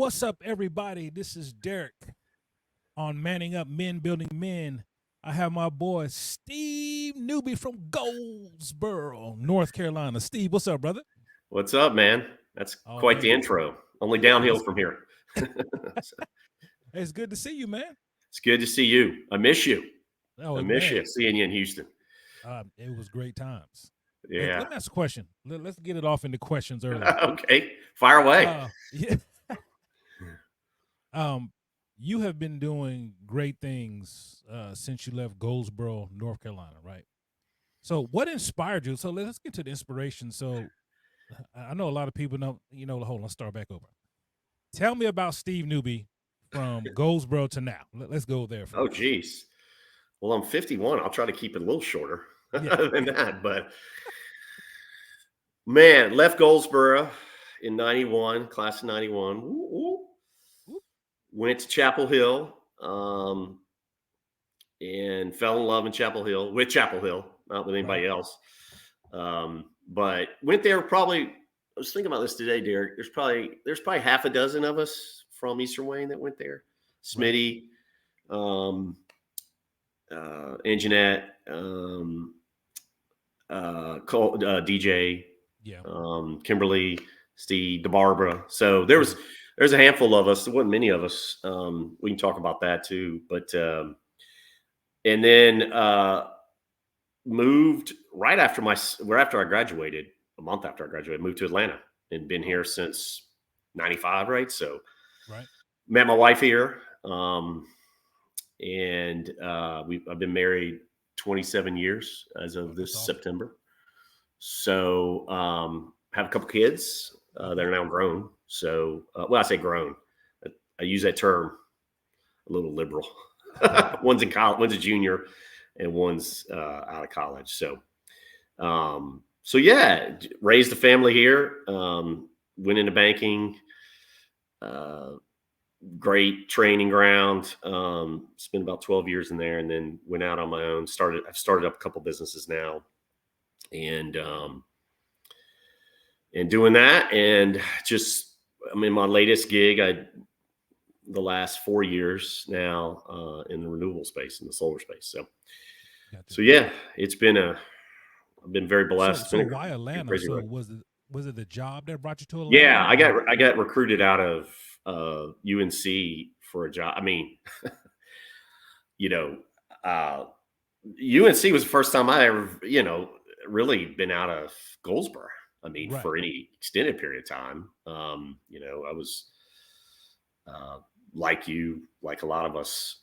What's up, everybody? This is Derek on Manning Up Men Building Men. I have my boy Steve Newby from Goldsboro, North Carolina. Steve, what's up, brother? What's up, man? That's Oh quite the man, intro. Only yeah, downhill from here. So, it's good to see you, man. it's good to see you. I miss you. Oh I miss man, you seeing you in Houston. it was great times. Yeah. Let me ask a question. Let's get it off into questions early. Okay. Fire away. Yeah. Um, you have been doing great things since you left Goldsboro, North Carolina, right? So, what inspired you? So, let's get to the inspiration. So, I know a lot of people know. Hold on, let's start back over. Tell me about Steve Newby from Goldsboro to now. Let's go there Oh, first. geez. Well, I'm 51. I'll try to keep it a little shorter Yeah. than that. But man, left Goldsboro in 91, class of 91. Whoop. Went to Chapel Hill and fell in love in Chapel Hill, with Chapel Hill, not with anybody else. But went there probably. I was thinking about this today, Derek. There's probably half a dozen of us from Eastern Wayne that went there. Smitty, Anjanette, Cole, DJ, Yeah. Kimberly, Steve, DeBarbara. So there's a handful of us. There wasn't many of us. We can talk about that too. But and then moved right after I graduated, a month after I graduated, moved to Atlanta and been here since 95, right? So met my wife here. And I've been married 27 years as of this September. So have a couple kids that are now grown. So, I say grown. I use that term a little liberal. One's in college, one's a junior, and one's out of college. So, yeah, raised a family here. Went into banking. Great training ground. Spent about 12 years in there, and then went out on my own. I've started up a couple businesses now, and doing that, and just I'm in my latest gig. The last 4 years now in the renewable space, in the solar space. So yeah, I've been very blessed. So why Atlanta? So was it the job that brought you to Atlanta? Yeah, I got recruited out of UNC for a job. I mean, UNC was the first time I ever, really been out of Goldsboro. I mean, for any extended period of time. I was like a lot of us,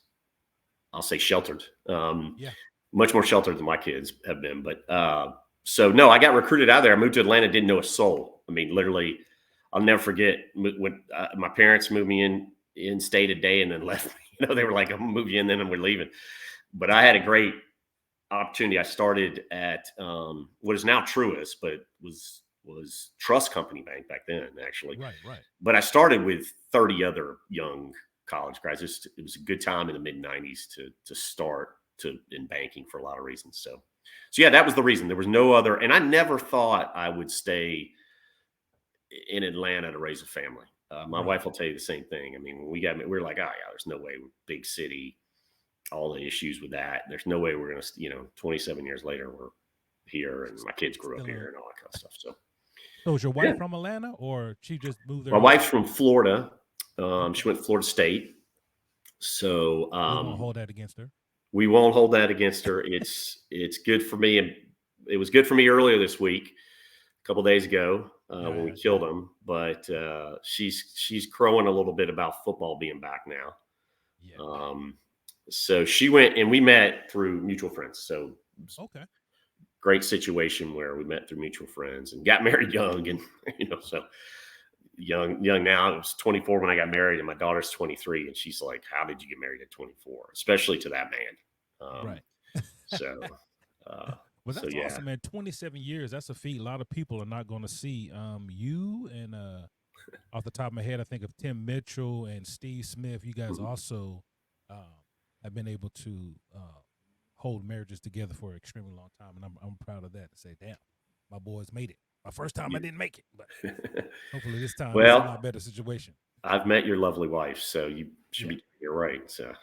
I'll say sheltered. Much more sheltered than my kids have been. But so no, I got recruited out of there. I moved to Atlanta, didn't know a soul. I mean, literally, I'll never forget when my parents moved me in, stayed a day, and then left me. They were like, "I'm gonna move you in, then we're leaving." But I had a great opportunity. I started at what is now Truist, but was Trust Company Bank back then, actually. Right. But I started with 30 other young college graduates. It was a good time in the mid 90s to start in banking for a lot of reasons. So yeah, that was the reason. There was no other, and I never thought I would stay in Atlanta to raise a family. My wife will tell you the same thing. I mean, when we were like, oh yeah, there's no way, big city, all the issues with that. There's no way we're going to, 27 years later, we're here, and my kids grew up here and all that kind of stuff. So is your wife from Atlanta, or she just moved there? My wife's from Florida. She went to Florida State. So we won't hold that against her. We won't hold that against her. It's good for me, and it was good for me earlier this week, a couple of days ago when we killed him. But she's crowing a little bit about football being back now. Yeah. So she went, and we met through mutual friends. So great situation where we met through mutual friends and got married young, and so young now. I was 24 when I got married, and my daughter's 23, and she's like, "How did you get married at 24?" Especially to that man. Right. So, well, that's awesome, man. 27 years. That's a feat. A lot of people are not going to see. You and off the top of my head, I think of Tim Mitchell and Steve Smith. You guys also have been able to hold marriages together for an extremely long time, and I'm proud of that. To say, damn, my boys made it. My first time I didn't make it, but hopefully this time it's a lot better situation. I've met your lovely wife, so you should be. You're right. So,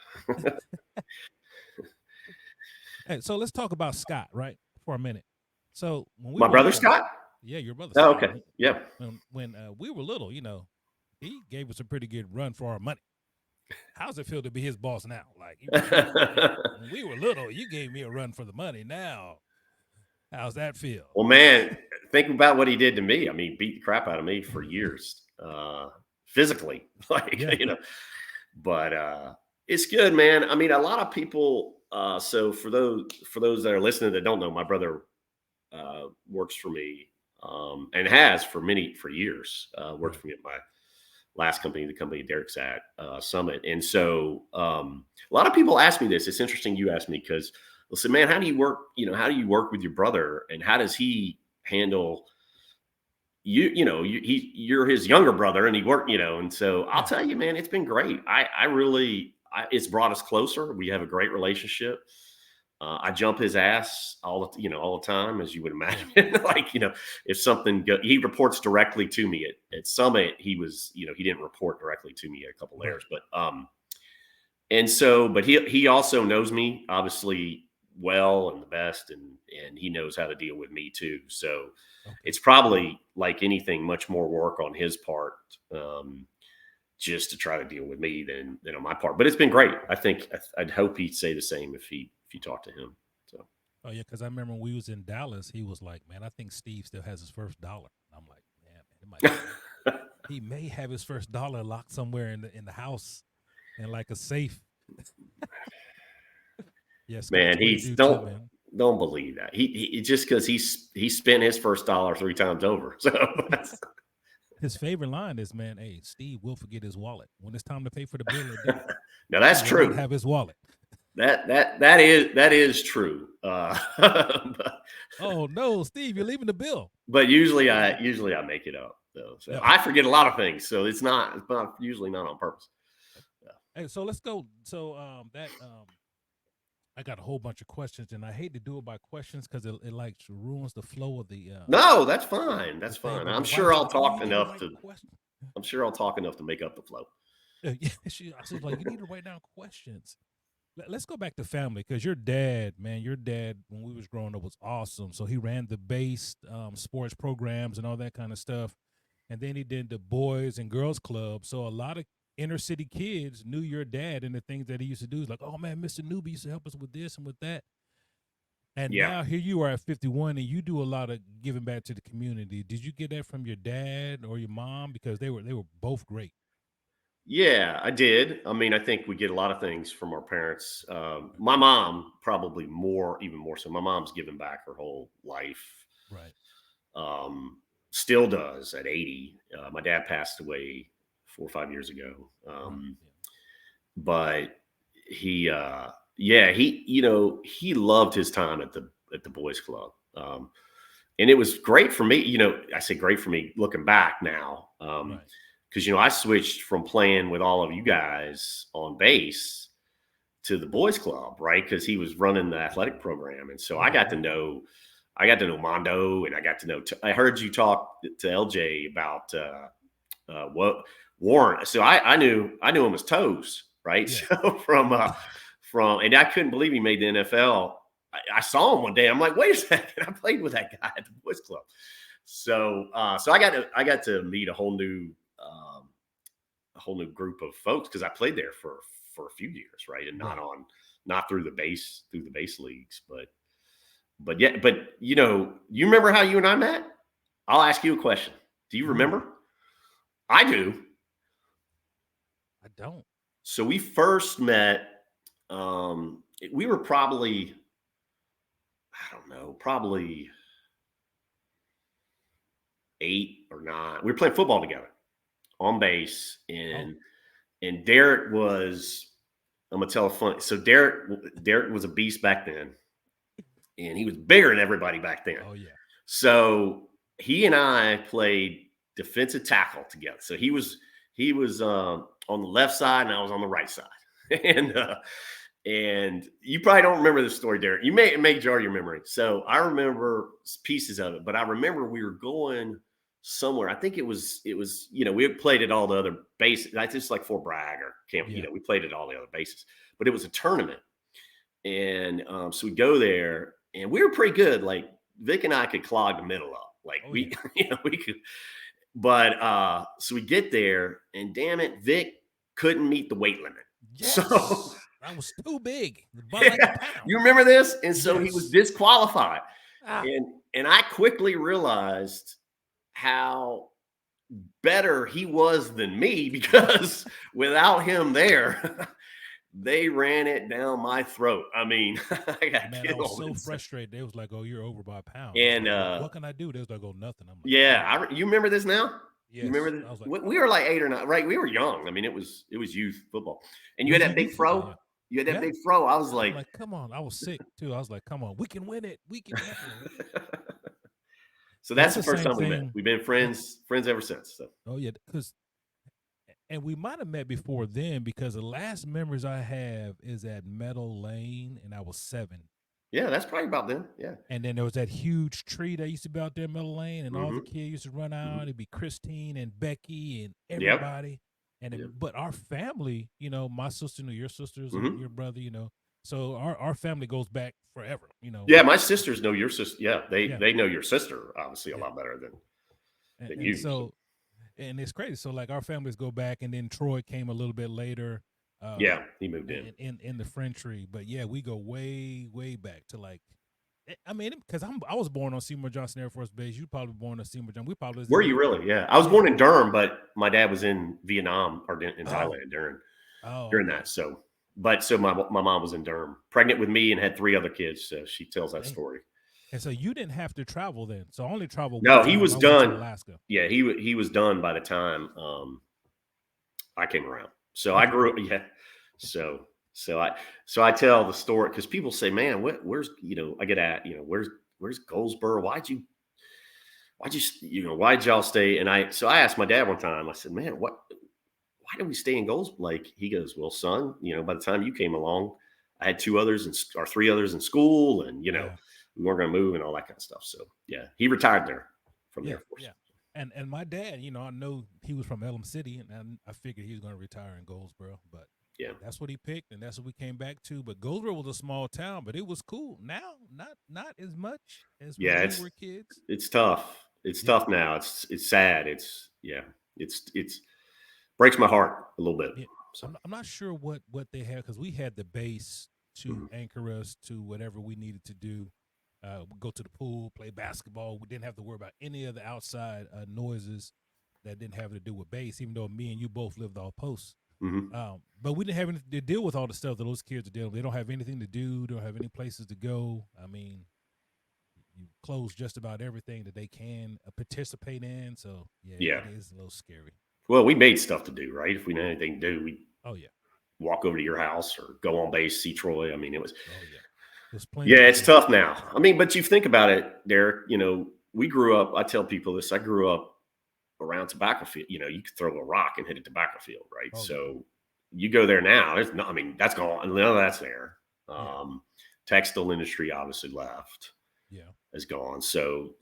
hey, so let's talk about Scott, right, for a minute. So when we my were brother little, Scott. yeah, your brother Oh, Scott. okay. Yeah. When we were little, he gave us a pretty good run for our money. How's it feel to be his boss now? Like, when we were little, you gave me a run for the money. Now, how's that feel? Well, man, think about what he did to me. I mean, beat the crap out of me for years, physically, but it's good, man. I mean, a lot of people. So for those that are listening that don't know, my brother works for me and has for years. Worked for me at my last company, the company Derek's at, Summit. And so a lot of people ask me this. It's interesting you asked me because they'll say, man, how do you work? How do you work with your brother, and how does he handle you? You're his younger brother, and he worked. And so I'll tell you, man, it's been great. It's brought us closer. We have a great relationship. I jump his ass all the time, as you would imagine. If something he reports directly to me at Summit. He was, he didn't report directly to me a couple layers, but but he also knows me obviously well and the best, and he knows how to deal with me too. So it's probably like anything, much more work on his part, just to try to deal with me than on my part. But it's been great. I think I'd hope he'd say the same if you talk to him. So. Oh yeah, because I remember when we was in Dallas, he was like, "Man, I think Steve still has his first dollar." And I'm like, "Man, he may have his first dollar locked somewhere in the house, in like a safe." Yes, man, don't believe that. He just because he spent his first dollar 3 times over. So his favorite line is, "Man, hey, Steve will forget his wallet when it's time to pay for the bill at dinner." Now that's true. Have his wallet. That is true. Oh no, Steve, you're leaving the bill. But usually I make it up though. So I forget a lot of things. So it's not usually not on purpose. Hey, so let's go. So I got a whole bunch of questions, and I hate to do it by questions because it like ruins the flow of the. No, that's fine. That's fine. I'm sure I'll talk enough to. I'm sure I'll talk enough to make up the flow. Yeah, I was like, you need to write down questions. Let's go back to family, because your dad, when we was growing up, was awesome. So he ran the base sports programs and all that kind of stuff, and then he did the boys and girls club. So a lot of inner city kids knew your dad and the things that he used to do. Is like, oh man, Mr. Newby used to help us with this and with that. And now here you are at 51, and you do a lot of giving back to the community. Did you get that from your dad or your mom? Because they were both great. Yeah, I did. I mean, I think we get a lot of things from our parents. My mom probably even more so. My mom's given back her whole life. Right. Still does at 80. My dad passed away 4 or 5 years ago. But he loved his time at the boys club. And it was great for me. I say great for me looking back now. Right. Because, I switched from playing with all of you guys on base to the boys club, right? Because he was running the athletic program. And so I got to know Mondo, and I got to know, I heard you talk to LJ about what Warren. So I knew him as Toes, right? Yeah. So from, and I couldn't believe he made the NFL. I saw him one day. I'm like, wait a second, I played with that guy at the boys club. So I got to meet a whole new group of folks, because I played there for a few years, right? And not through the base leagues, but you remember how you and I met? I'll ask you a question. Do you remember? I do. I don't. So we first met. We were probably, I don't know, probably 8 or 9. We were playing football together on base, and Derek was, I'm gonna tell a funny. So Derek was a beast back then, and he was bigger than everybody back then. Oh yeah. So he and I played defensive tackle together. So he was on the left side, and I was on the right side. And you probably don't remember this story, Derek. It may jar your memory. So I remember pieces of it, but I remember we were going somewhere. I think it was, we had played at all the other bases. That's just like Fort Bragg or Camp, we played at all the other bases, but it was a tournament. And so we go there and we were pretty good. Like Vic and I could clog the middle up. Like we could, but so we get there and damn it, Vic couldn't meet the weight limit. Yes. So that was too big. You remember this? And so he was disqualified. And I quickly realized how better he was than me, because without him there, they ran it down my throat. I mean, I was so frustrated. They was like, "Oh, you're over by a pound." And like, what can I do? They was like, "Oh, nothing." I'm like, you remember this now? Yes. You remember this? Like, we were like 8 or 9, right? We were young. I mean, it was youth football, and you had that big fro. Football, You had that big fro. I was like, "Come on!" I was sick too. I was like, "Come on, we can win it. We can." So that's the first time we met. We've been friends ever since. So. Oh yeah, and we might have met before then, because the last memories I have is at Meadow Lane, and I was 7. Yeah, that's probably about then. Yeah. And then there was that huge tree that used to be out there in Meadow Lane, and all the kids used to run out. It'd be Christine and Becky and everybody. And but our family, my sister knew your sisters and your brother, so our family goes back forever, Yeah, my sisters know your sister. Yeah, they know your sister obviously a lot better than you. So, and it's crazy. So like our families go back, and then Troy came a little bit later. He moved in the friend tree. But yeah, we go way, way back to like, I mean, because I was born on Seymour Johnson Air Force Base. You probably born on Seymour Johnson. We probably were you really? Yeah, I was born in Durham, but my dad was in Vietnam or in Thailand during that. So my mom was in Durham, pregnant with me, and had 3 other kids. So she tells that story. And so you didn't have to travel then. So only travel. No, he was done. Alaska. Yeah, he was done by the time I came around. So I grew up. Yeah. So I tell the story because people say, "Man, where's I get at where's Goldsboro? Why'd y'all stay?" And I asked my dad one time. I said, "Man, why did we stay in Goldsboro?" Like he goes, "Well, son, by the time you came along, I had 3 others in school, and we weren't going to move and all that kind of stuff." So yeah, he retired there from the Air Force. Yeah. And my dad, I know he was from Elm City, and I figured he was going to retire in Goldsboro, but that's what he picked, and that's what we came back to. But Goldsboro was a small town, but it was cool. Now, not as much as when we were kids. It's tough. It's tough now. It's sad. It's breaks my heart a little bit. Yeah. So I'm not sure what they had, because we had the base to anchor us to whatever we needed to do. Go to the pool, play basketball. We didn't have to worry about any of the outside noises that didn't have to do with base, even though me and you both lived off posts. But we didn't have anything to deal with all the stuff that those kids are dealing with. They don't have anything to do. They don't have any places to go. I mean, you close just about everything that they can participate in. So, it is a little scary. Well, we made stuff to do, right? If we had anything to do, we walk over to your house or go on base, see Troy. I mean, it was it's tough now. I mean, but you think about it, Derek, we grew up, I tell people this, I grew up around tobacco field. You could throw a rock and hit a tobacco field, right? So you go there now, that's gone. None of that's there. Textile industry obviously left. Is gone. So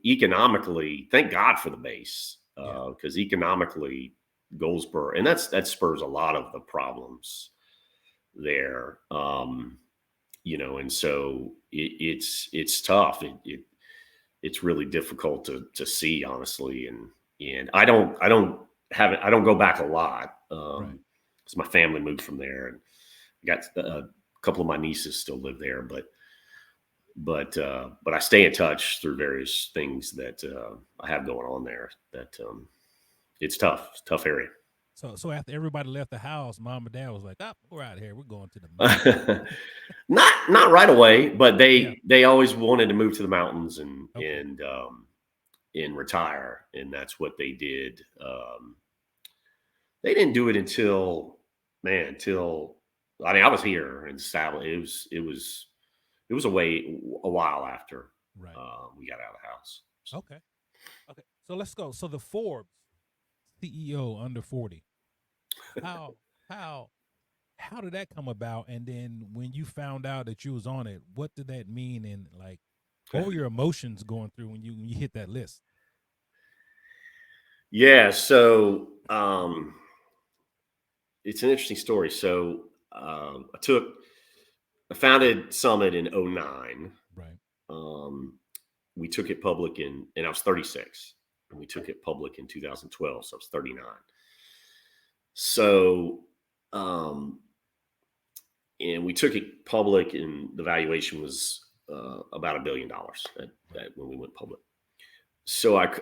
economically, thank God for the base, because economically, Goldsboro, and that spurs a lot of the problems there. And so it's tough. It's really difficult to see, honestly. And I don't go back a lot. Because my family moved from there, and I got a couple of my nieces still live there, but I stay in touch through various things that I have going on there. That it's tough. It's a tough area. So after everybody left the house, Mom and Dad was like, we're out of here. We're going to the mountains." Not right away, but they always wanted to move to the mountains and retire, and that's what they did. They didn't do it until I was here in established. It was a while after we got out of the house. So. Okay. So let's go. So the Forbes CEO under 40. How did that come about? And then when you found out that you was on it, what did that mean? And like, what were your emotions going through when you hit that list? Yeah. So it's an interesting story. So I founded Summit in '09. Right. We took it public and I was 36, and we took it public in 2012. So I was 39. So, and we took it public, and the valuation was about $1 billion when we went public. So I'm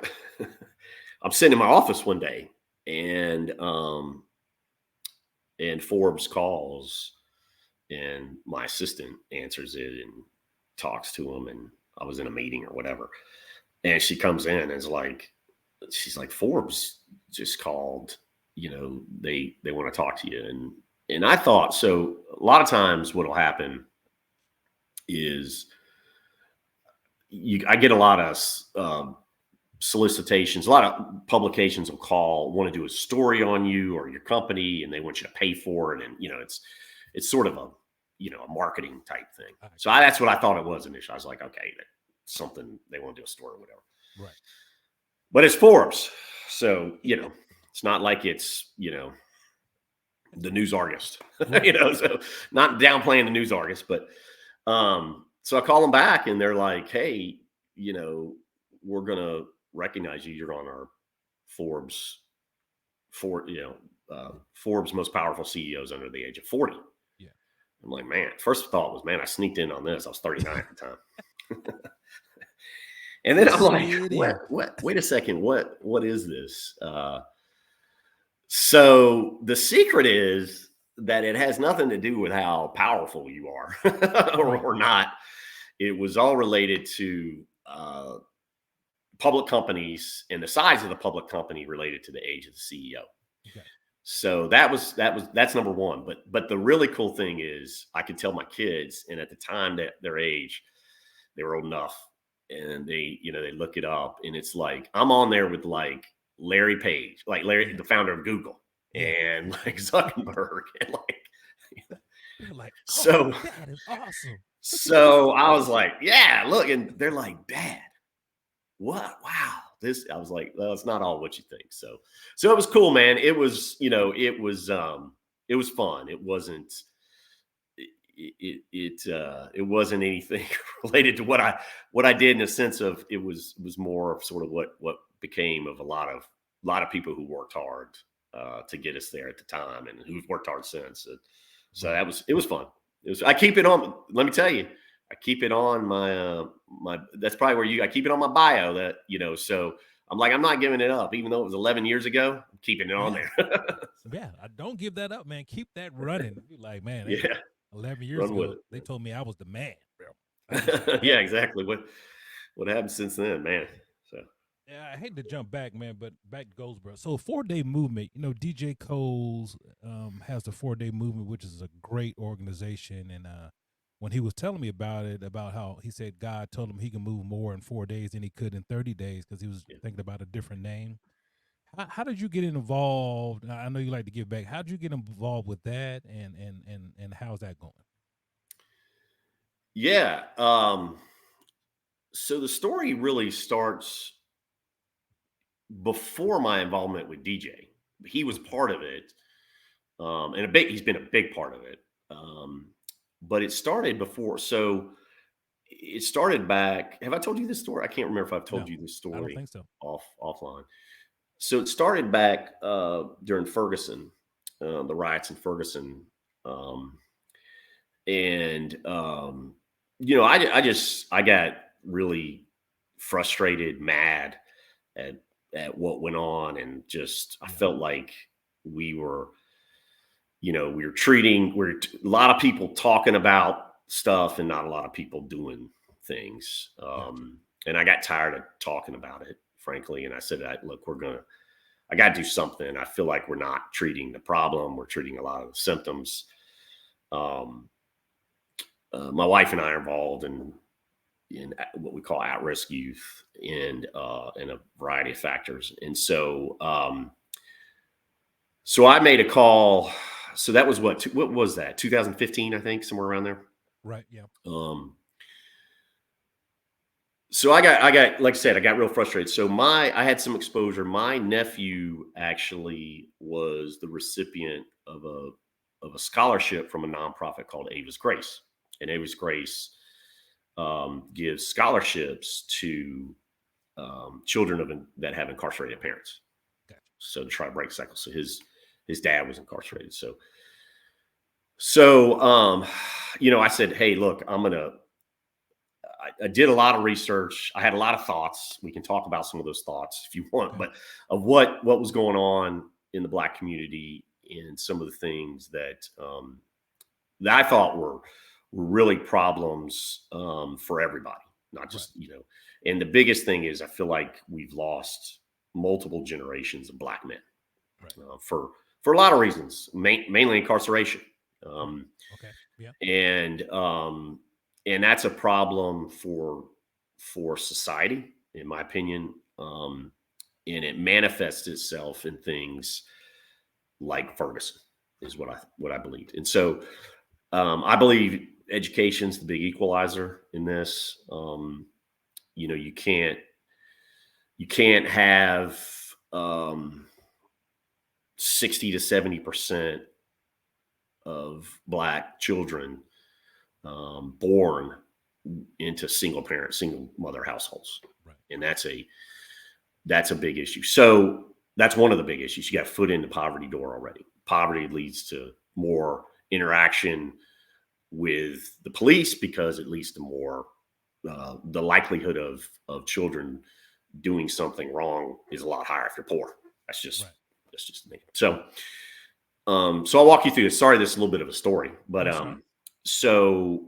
sitting in my office one day, and Forbes calls, and my assistant answers it and talks to him, and I was in a meeting or whatever, and she comes in and she's like, Forbes just called, they want to talk to you. And I thought, so a lot of times what'll happen is I get a lot of solicitations, a lot of publications will want to do a story on you or your company, and they want you to pay for it. And, it's sort of a marketing type thing. So that's what I thought it was initially. I was like, okay, that's something, they want to do a story or whatever. Right. But it's Forbes. So, it's not like it's, the News Argus, so not downplaying the News Argus, but, so I call them back, and they're like, hey, we're going to recognize you. You're on our Forbes most powerful CEOs under the age of 40. Yeah. I'm like, man, first thought was, man, I sneaked in on this. I was 39 at the time. And then I'm like, what, wait a second. What is this? So the secret is that it has nothing to do with how powerful you are or not. It was all related to public companies and the size of the public company related to the age of the CEO. Okay. So that's number one. But the really cool thing is I could tell my kids, and at the time that their age, they were old enough, and they look it up, and it's like, I'm on there with like Larry Page, like Larry, the founder of Google, and like Zuckerberg, and like, oh, so that is awesome. So I was like, yeah, look, and they're like, Dad, what? Wow. I was like, well, it's not all what you think. So it was cool, man. It was, it was fun. It wasn't, it wasn't anything related to what I did, in a sense of it was more of sort of what became of a lot of people who worked hard to get us there at the time, and who've worked hard since. So it was fun. I keep it on. Let me tell you, I keep it on my that's probably where I keep it on my bio, that, so I'm like, I'm not giving it up, even though it was 11 years ago. I'm keeping it on there. Yeah, I don't give that up, man. Keep that running. You're like, man, yeah. 11 years ago, they told me I was the man, bro. Yeah, exactly. What happened since then, man? So yeah, I hate to jump back, man, but back to Goldsboro. So 4-Day Movement, DJ Coles has the 4-Day Movement, which is a great organization. And when he was telling me about it, about how he said God told him he can move more in 4 days than he could in 30 days because he was thinking about a different name. How did you get involved? I know you like to give back. How did you get involved with that, and how's that going? Yeah. So the story really starts before my involvement with DJ. He was part of it, and he's been a big part of it. But it started before. So it started back. Have I told you this story? I can't remember if I've told you this story. I don't think so. Offline. So it started back during Ferguson, the riots in Ferguson, and I got really frustrated, mad at what went on, and I felt like we were treating, a lot of people talking about stuff and not a lot of people doing things. And I got tired of talking about it, frankly. And I said, look, I got to do something. I feel like we're not treating the problem. We're treating a lot of the symptoms. My wife and I are involved in what we call at-risk youth, and a variety of factors. And so I made a call. So that was what was that? 2015, I think, somewhere around there. Right. Yeah. So So I got, like I said, I got real frustrated. So I had some exposure. My nephew actually was the recipient of a scholarship from a nonprofit called Ava's Grace, and Ava's Grace gives scholarships to children that have incarcerated parents. Gotcha. So to try to break cycles. So his dad was incarcerated. So I said, hey, look, I did a lot of research. I had a lot of thoughts. We can talk about some of those thoughts if you want, but of what was going on in the Black community and some of the things that I thought were really problems for everybody, not just, and the biggest thing is I feel like we've lost multiple generations of Black men for a lot of reasons, mainly incarceration. And that's a problem for society, in my opinion. And it manifests itself in things like Ferguson, is what I believed. And so I believe education's the big equalizer in this. You can't have 60 to 70% of Black children born into single mother households. Right. And that's a big issue. So that's one of the big issues. You got a foot in the poverty door already. Poverty leads to more interaction with the police because it leads to more, the likelihood of children doing something wrong is a lot higher if they're poor. That's just me. So I'll walk you through this. Sorry, this is a little bit of a story, but so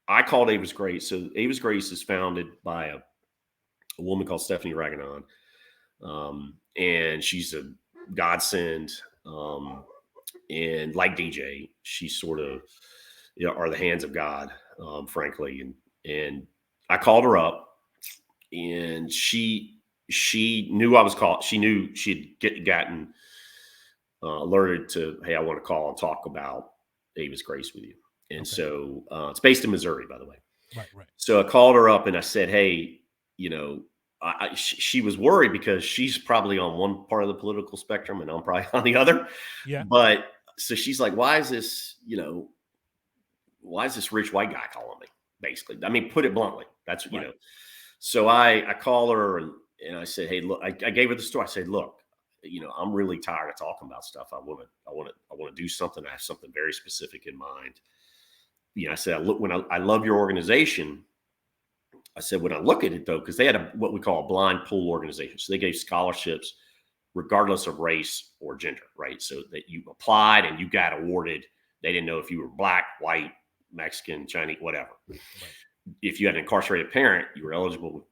I called Ava's Grace. So Ava's Grace is founded by a woman called Stephanie Raganon. And she's a godsend. And like DJ, she sort of are the hands of God, frankly. And I called her up, and she knew I was called. She knew she'd gotten alerted to, hey, I want to call and talk about Ava's Grace with you. And so it's based in Missouri, by the way. Right. So I called her up and I said, hey, she was worried because she's probably on one part of the political spectrum and I'm probably on the other. Yeah. But so she's like, why is this rich white guy calling me? Basically, I mean, put it bluntly, that's, so I call her and I said, hey, look, I gave her the story. I said, look, I'm really tired of talking about stuff. I want to do something. I have something very specific in mind. I said, I love your organization. I said, when I look at it though, because they had what we call a blind pool organization. So they gave scholarships regardless of race or gender, right? So that you applied and you got awarded. They didn't know if you were Black, white, Mexican, Chinese, whatever. Right. If you had an incarcerated parent, you were eligible,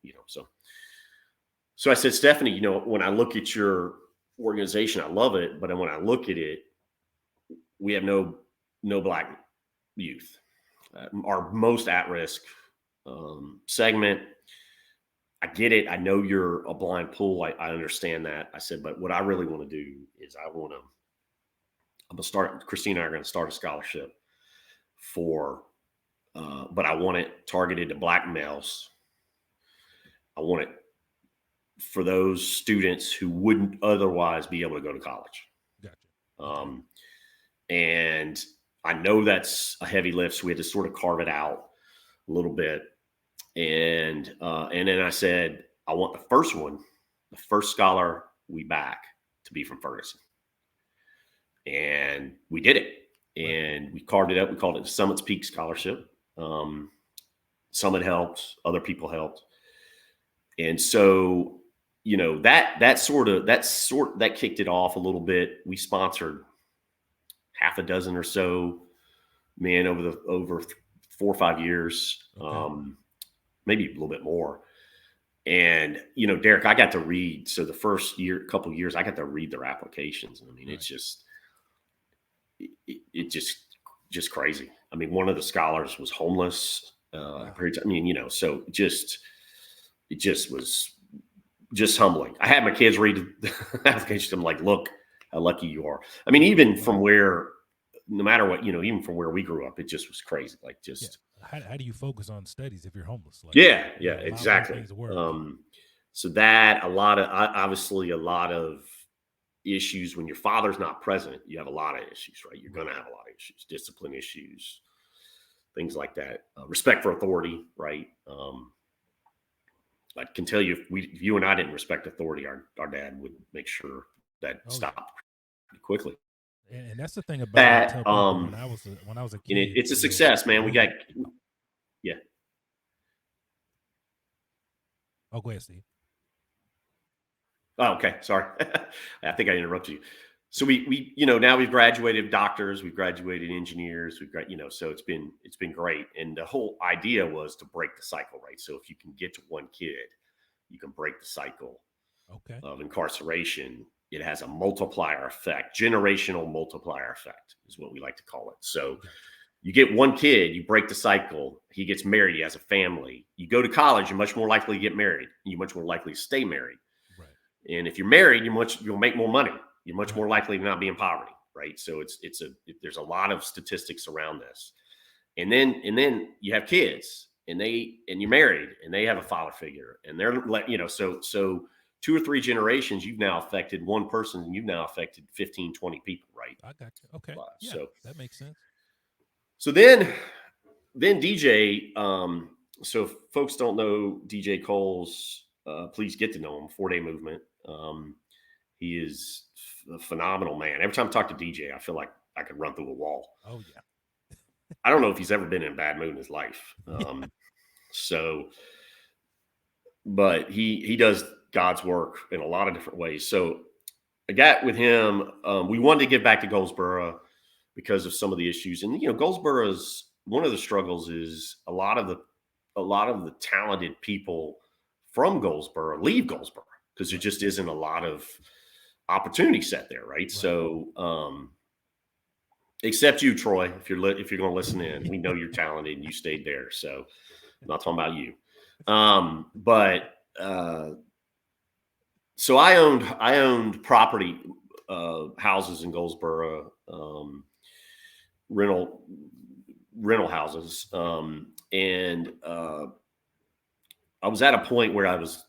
So I said, Stephanie, when I look at your organization, I love it. But when I look at it, we have no Black youth. Our most at-risk segment. I get it. I know you're a blind pool. I understand that. I said, but what I really want to do is Christina and I are going to start a scholarship but I want it targeted to Black males. I want it for those students who wouldn't otherwise be able to go to college. Gotcha. And I know that's a heavy lift, so we had to sort of carve it out a little bit. And then I said, I want the first scholar we back to be from Ferguson. And we did it. And we carved it up. We called it the Summit's Peak Scholarship. Summit helped, other people helped. And so, that kicked it off a little bit. We sponsored half a dozen or so men over 4 or 5 years, maybe a little bit more. And, Derek, I got to read. So the first couple of years, I got to read their applications. I mean, it's just crazy. I mean, one of the scholars was homeless. So it just was just humbling. I had my kids read the application. I'm like, look how lucky you are. I mean, even from where, no matter what, even from where we grew up, it just was crazy. Like how do you focus on studies if you're homeless? Like, Yeah, you yeah, know, a lot more exactly. things to worry So that obviously a lot of issues when your father's not present. You have a lot of issues, right? You're going to have a lot of issues, discipline issues, things like that. Respect for authority, right? I can tell you, if you and I didn't respect authority, our dad would make sure that stopped pretty quickly. And that's the thing about it. I That tell people when I was a and kid, it's a you know, success, man. We got yeah. Oh, go ahead, Steve. Oh, okay. Sorry. I think I interrupted you. So we now we've graduated doctors, we've graduated engineers, we've got so it's been great. And the whole idea was to break the cycle, right? So if you can get to one kid, you can break the cycle of incarceration. It has a multiplier effect, generational multiplier effect is what we like to call it. So you get one kid, you break the cycle, he gets married, he has a family. You go to college, you're much more likely to get married, you're much more likely to stay married. Right. And if you're married, you'll make more money. You're much more likely to not be in poverty, right? So there's a lot of statistics around this. And then you have kids, and you're married, and they have a father figure, and they're so 2 or 3 generations, you've now affected one person, and you've now affected 15, 20 people, right? I got you. Okay. Yeah, so that makes sense. So then DJ, so if folks don't know DJ Coles, please get to know him. 4-Day Movement. He is a phenomenal man. Every time I talk to DJ, I feel like I could run through a wall. Oh yeah. I don't know if he's ever been in a bad mood in his life. But he does God's work in a lot of different ways. So I got with him. We wanted to give back to Goldsboro because of some of the issues, and Goldsboro's one of the struggles is a lot of the talented people from Goldsboro leave Goldsboro because there just isn't a lot of opportunity set there, right? So, except you, Troy, if you're going to listen in, we know you're talented and you stayed there. So, I'm not talking about you. So I owned property, houses in Goldsboro, rental houses, and I was at a point where I was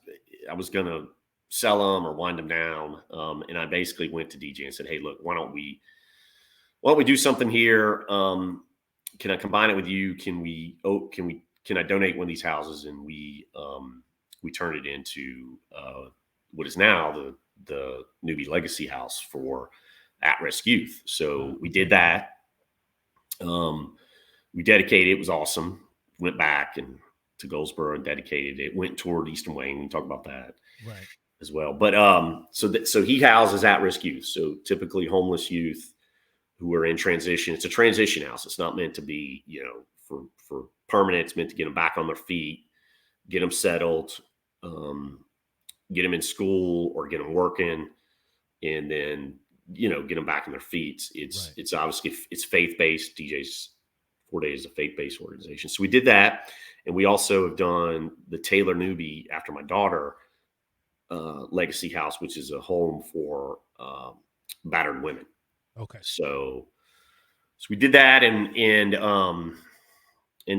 going to sell them or wind them down, and I basically went to DJ and said, "Hey, look, why don't we do something here? Can I combine it with you? Can I donate one of these houses?" And we turn it into what is now the Newby Legacy House for at-risk youth. So we did that. We dedicated. It was awesome. Went back and to Goldsboro and dedicated it. Went toward Eastern Wayne. We can talk about that as well. But so he houses at-risk youth. So typically homeless youth who are in transition. It's a transition house. It's not meant to be for permanent. It's meant to get them back on their feet, get them settled, get them in school or get them working, and then get them back on their feet. It's obviously it's faith-based. DJ's 4-Day is a faith-based organization. So we did that. And we also have done the Taylor Newby, after my daughter, Legacy House, which is a home for battered women. Okay. So we did that, and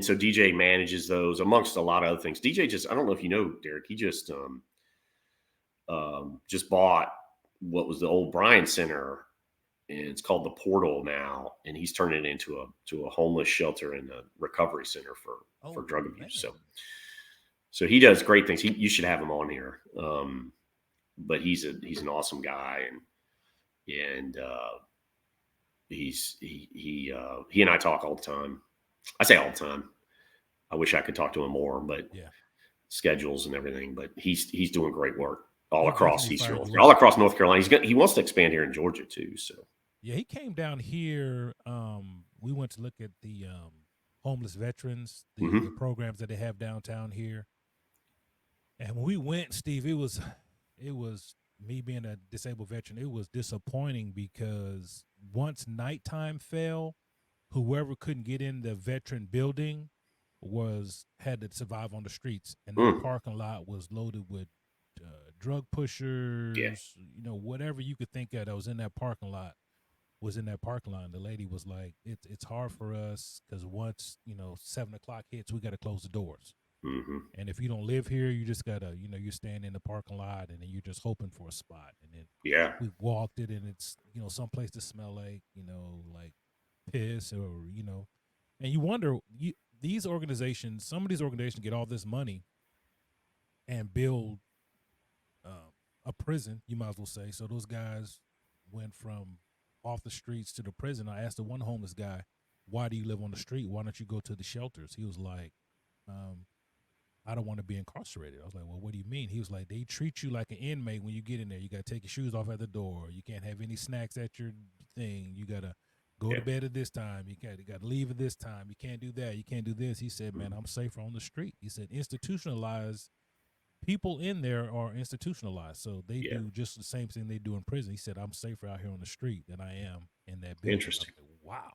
so DJ manages those amongst a lot of other things. DJ I don't know if you know, Derek, he just bought what was the old Bryan Center, and it's called the Portal now, and he's turned it into a homeless shelter and a recovery center for drug abuse. Man. So he does great things. You should have him on here. But he's an awesome guy, and he and I talk all the time. I say all the time. I wish I could talk to him more, but schedules and everything. But he's doing great work all across all across North Carolina. He wants to expand here in Georgia too. So yeah, he came down here. We went to look at the homeless veterans, the programs that they have downtown here. And when we went, Steve, it was me being a disabled veteran. It was disappointing because once nighttime fell, whoever couldn't get in the veteran building had to survive on the streets, and the parking lot was loaded with drug pushers, whatever you could think of that was in that parking lot. was in that park line. The lady was like, it's hard for us because once 7 o'clock hits, we got to close the doors. Mm-hmm. And if you don't live here, you just gotta, you're standing in the parking lot and then you're just hoping for a spot. And then we walked it, and it's someplace to smell like like piss, or and you wonder, these organizations, some of these organizations get all this money and build a prison, you might as well say. So those guys went from off the streets to the prison. I asked the one homeless guy, "Why do you live on the street? Why don't you go to the shelters?" He was like, "I don't want to be incarcerated." I was like, "Well, what do you mean?" He was like, "They treat you like an inmate when you get in there. You got to take your shoes off at the door. You can't have any snacks at your thing. You got to go to bed at this time. You got to leave at this time. You can't do that. You can't do this." He said, "Man, I'm safer on the street." He said, "Institutionalized people in there are institutionalized, so they do just the same thing they do in prison." He said, "I'm safer out here on the street than I am in that building." Interesting. Like, wow.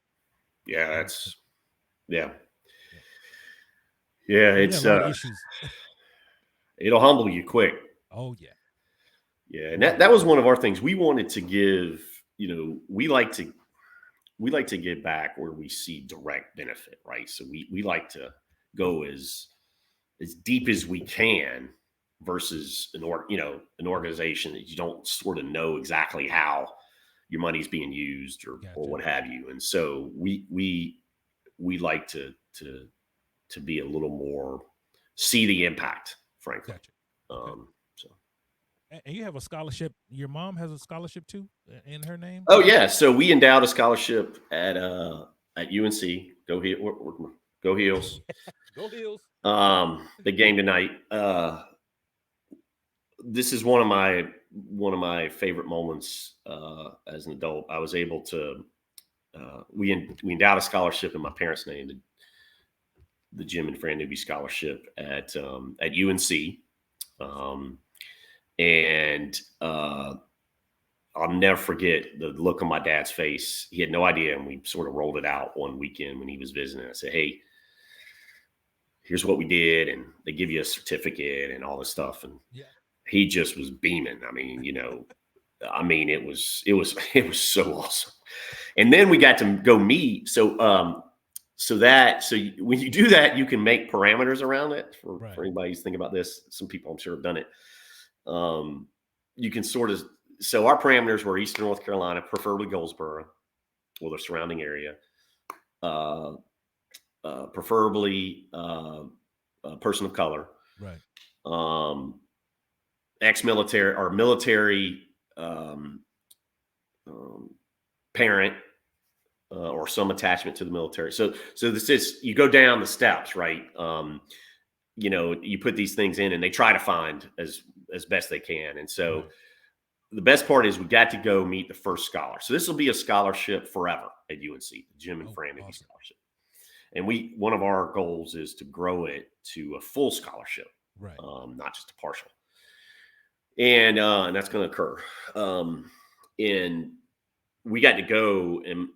Yeah, that's it's issues. It'll humble you quick. Oh yeah. Yeah, and that was one of our things. We wanted to give, we like to give back where we see direct benefit, right? So we like to go as deep as we can versus an organization that you don't sort of know exactly how your money's being used or what have you. And so we like to be a little more, see the impact, frankly. Gotcha. And you have a scholarship. Your mom has a scholarship too in her name? Oh yeah. So we endowed a scholarship at UNC. Go Heels. Go Heels. The game tonight. This is one of my favorite moments as an adult. I was able to we endowed a scholarship in my parents' name, the Jim and Fran Newby scholarship at UNC. And I'll never forget the look on my dad's face. He had no idea, and we sort of rolled it out one weekend when he was visiting. I said, "Hey, here's what we did," and they give you a certificate and all this stuff. And he just was beaming. I mean, it was so awesome. And then we got to go meet. So when you do that, you can make parameters around it. For anybody who's thinking about this, some people I'm sure have done it. You can so our parameters were Eastern North Carolina, preferably Goldsboro or the surrounding area, preferably a person of color, ex-military or military parent or some attachment to the military. So this is, you go down the steps, right? You put these things in and they try to find as best they can. And so the best part is we got to go meet the first scholar. So this will be a scholarship forever at UNC, the Jim and Fran Newby scholarship. And one of our goals is to grow it to a full scholarship, not just a partial. And that's going to occur. And we got to go, and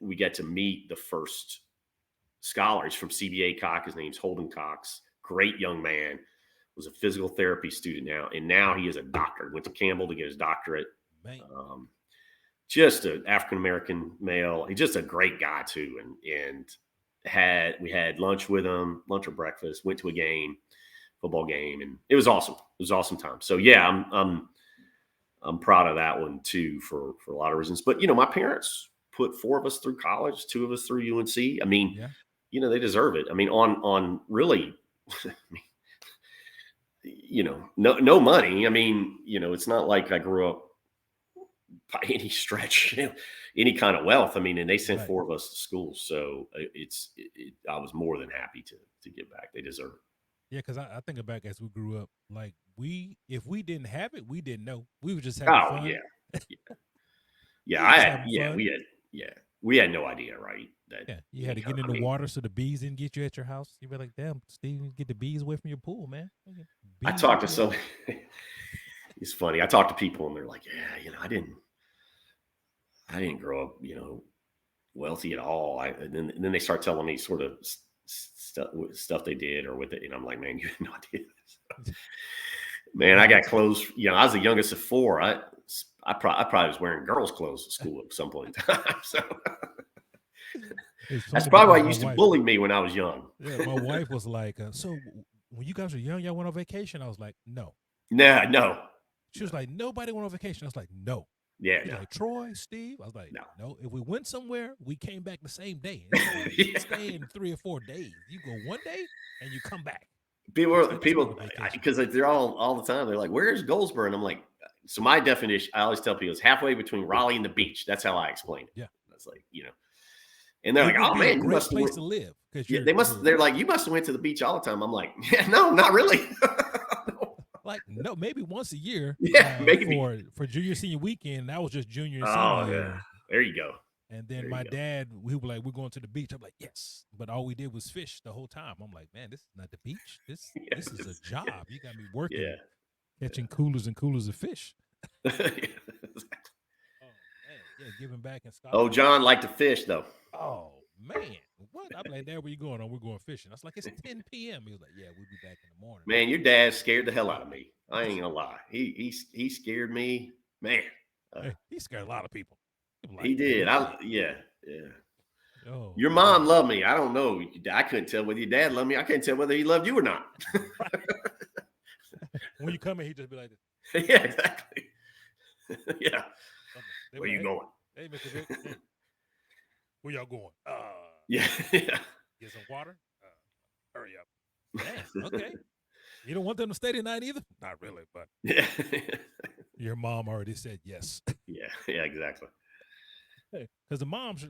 we got to meet the first scholar. He's from CBA Cox. His name's Holden Cox. Great young man. Was a physical therapy student now he is a doctor. Went to Campbell to get his doctorate. Just an African-American male. He's just a great guy too. And we had lunch with him, lunch or breakfast, went to a game, football game, and it was awesome. It was an awesome time. So yeah, I'm proud of that one too for a lot of reasons. But my parents put 4 of us through college, 2 of us through UNC. I mean, they deserve it. I mean, on really, no money. I mean, it's not like I grew up by any stretch, any kind of wealth. I mean, and they sent 4 of us to school. So I was more than happy to give back. They deserve it. Yeah, because I think back as we grew up, like if we didn't have it, we didn't know. We were just having fun. We had no idea, right? You had to get in the water so the bees didn't get you at your house. You'd be like, "Damn, Steve, get the bees away from your pool, man." I talked to some. It's funny. I talk to people and they're like, "Yeah, I didn't grow up, wealthy at all." And then they start telling me sort of stuff they did or with it, and I'm like, "Man, you had no idea." Man, I got clothes. I was the youngest of 4. I probably was wearing girls' clothes at school at some point in time. So that's probably why you used to bully me when I was young. Yeah, my wife was like, so when you guys were young, y'all went on vacation? I was like, no. Nah, no. She was like, nobody went on vacation. I was like, no. Yeah. She's like, Troy, Steve. I was like, no. If we went somewhere, we came back the same day. You stay in 3 or 4 days. You go one day and you come back. People, because they're all the time. They're like, "Where's Goldsboro?" And I'm like, so my definition, I always tell people, is halfway between Raleigh and the beach. That's how I explain it. Yeah, that's like, and they're like, "Oh man, you must place to live." Yeah, they're like, "You must have went to the beach all the time." I'm like, "Yeah, no, not really." Like, no, maybe once a year. Yeah, maybe for junior senior weekend. That was just junior and senior year. There you go. And then my dad, we were like, we're going to the beach. I'm like, yes. But all we did was fish the whole time. I'm like, man, this is not the beach. This is a job. You got me working, catching coolers and coolers of fish. Exactly. Oh, man. Yeah, giving back and stuff. Oh, John liked to fish, though. Oh, man. What? I'm like, Dad, where you going? Oh, we're going fishing. I was like, it's 10 p.m. He was like, yeah, we'll be back in the morning. Man, your dad scared the hell out of me. I ain't gonna lie. He scared me. Man. He scared a lot of people. Like, he did. Yeah. Oh, your mom loved me. I don't know. I couldn't tell whether your dad loved me. I couldn't tell whether he loved you or not. When you come in, he just be like this. Yeah, exactly. Yeah. Where you going? Hey, Mr. Vic. Hey. Where y'all going? Yeah. Get some water? Hurry up. Damn, okay. You don't want them to stay tonight either? Not really, but your mom already said yes. Yeah, exactly. Because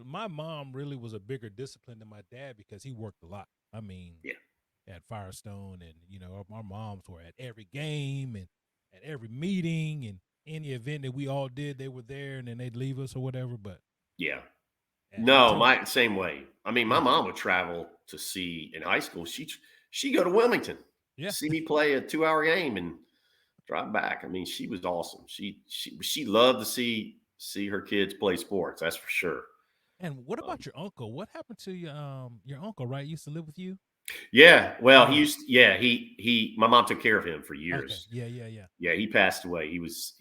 my mom really was a bigger discipline than my dad because he worked a lot. I mean, at Firestone, and our moms were at every game and at every meeting and any event that we all did, they were there, and then they'd leave us or whatever. But my same way. I mean, my mom would travel to see in high school. She'd go to Wilmington, see me play a 2-hour game and drive back. I mean, she was awesome. She loved to see her kids play sports. That's for sure. And what about your uncle? What happened to your uncle? Right, used to live with you. Yeah, well, he used. Yeah, he. My mom took care of him for years. Okay. Yeah. He passed away. He was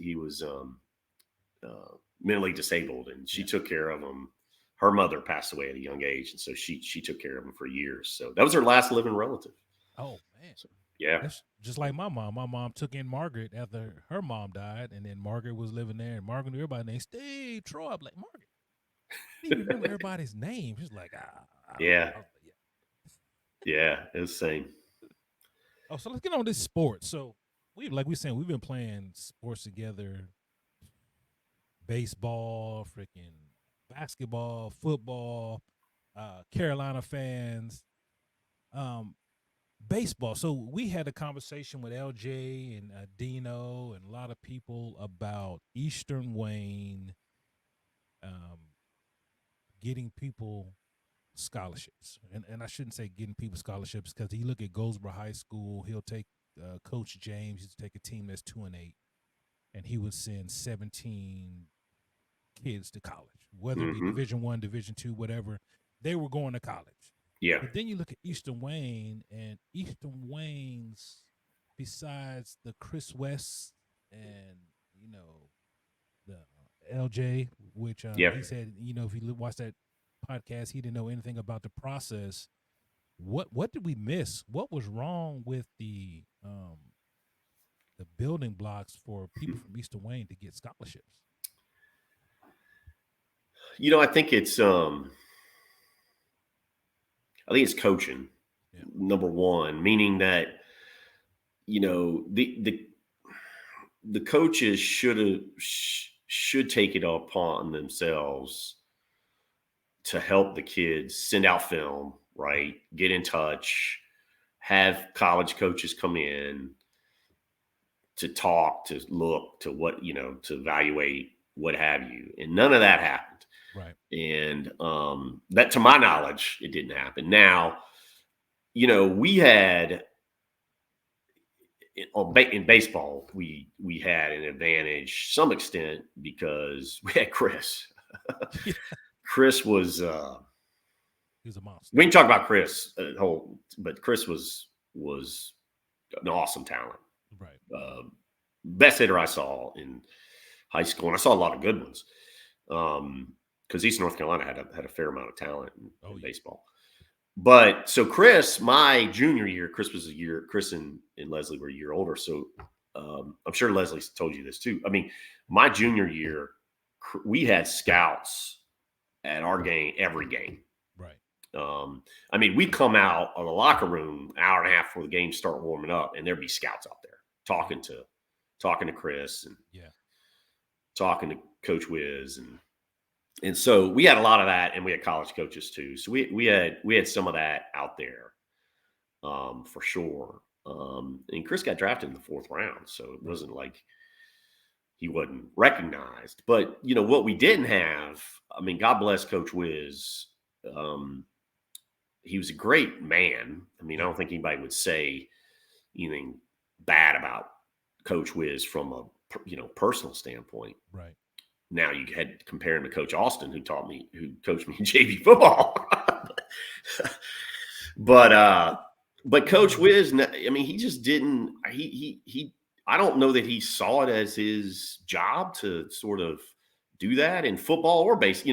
mentally disabled, and she took care of him. Her mother passed away at a young age, and so she took care of him for years. So that was her last living relative. Oh man. So, that's just like my mom. My mom took in Margaret after her mom died, and then Margaret was living there, and Margaret knew everybody named Steve, Troy. I'm like, Margaret, I didn't even remember everybody's name. She's like, Yeah, it's the same. Oh, so let's get on this sport. So we've been playing sports together. Baseball, freaking basketball, football, Carolina fans, baseball. So we had a conversation with LJ and Dino and a lot of people about Eastern Wayne getting people scholarships. And I shouldn't say getting people scholarships because you look at Goldsboro High School, he'll take Coach James, he'll take a team that's 2-8, and he would send 17 kids to college, whether it be Division I, Division II, whatever. They were going to college. Yeah. But then you look at Eastern Wayne, and Eastern Wayne's, besides the Chris West and, the LJ, which he said, if you watched that podcast, he didn't know anything about the process. What did we miss? What was wrong with the building blocks for people from Eastern Wayne to get scholarships? I think it's coaching, number one, meaning that the coaches should take it upon themselves to help the kids, send out film, right? Get in touch, have college coaches come in to talk, to look, to what, to evaluate, what have you. And none of that happened. Right. And that, to my knowledge, it didn't happen. Now, we had in baseball, we had an advantage some extent because we had Chris. Chris was he's a monster. We can talk about Chris but Chris was an awesome talent. Right. Best hitter I saw in high school, and I saw a lot of good ones. Because East North Carolina had a fair amount of talent in baseball. But so Chris, my junior year, Chris and Leslie were a year older. So I'm sure Leslie's told you this too. I mean, my junior year, we had scouts at our game, every game. Right. I mean, we'd come out of the locker room an hour and a half before the game start warming up, and there'd be scouts out there talking to Chris and talking to Coach Wiz and so we had a lot of that, and we had college coaches too. So we had some of that out there, for sure. And Chris got drafted in the 4th round, so it wasn't like he wasn't recognized. But what we didn't have, I mean, God bless Coach Wiz. He was a great man. I mean, I don't think anybody would say anything bad about Coach Wiz from a personal standpoint. Right. Now you had to compare him to Coach Austin, who coached me in JV football. But Coach Wiz, I mean, he just didn't. I don't know that he saw it as his job to sort of do that in football or base.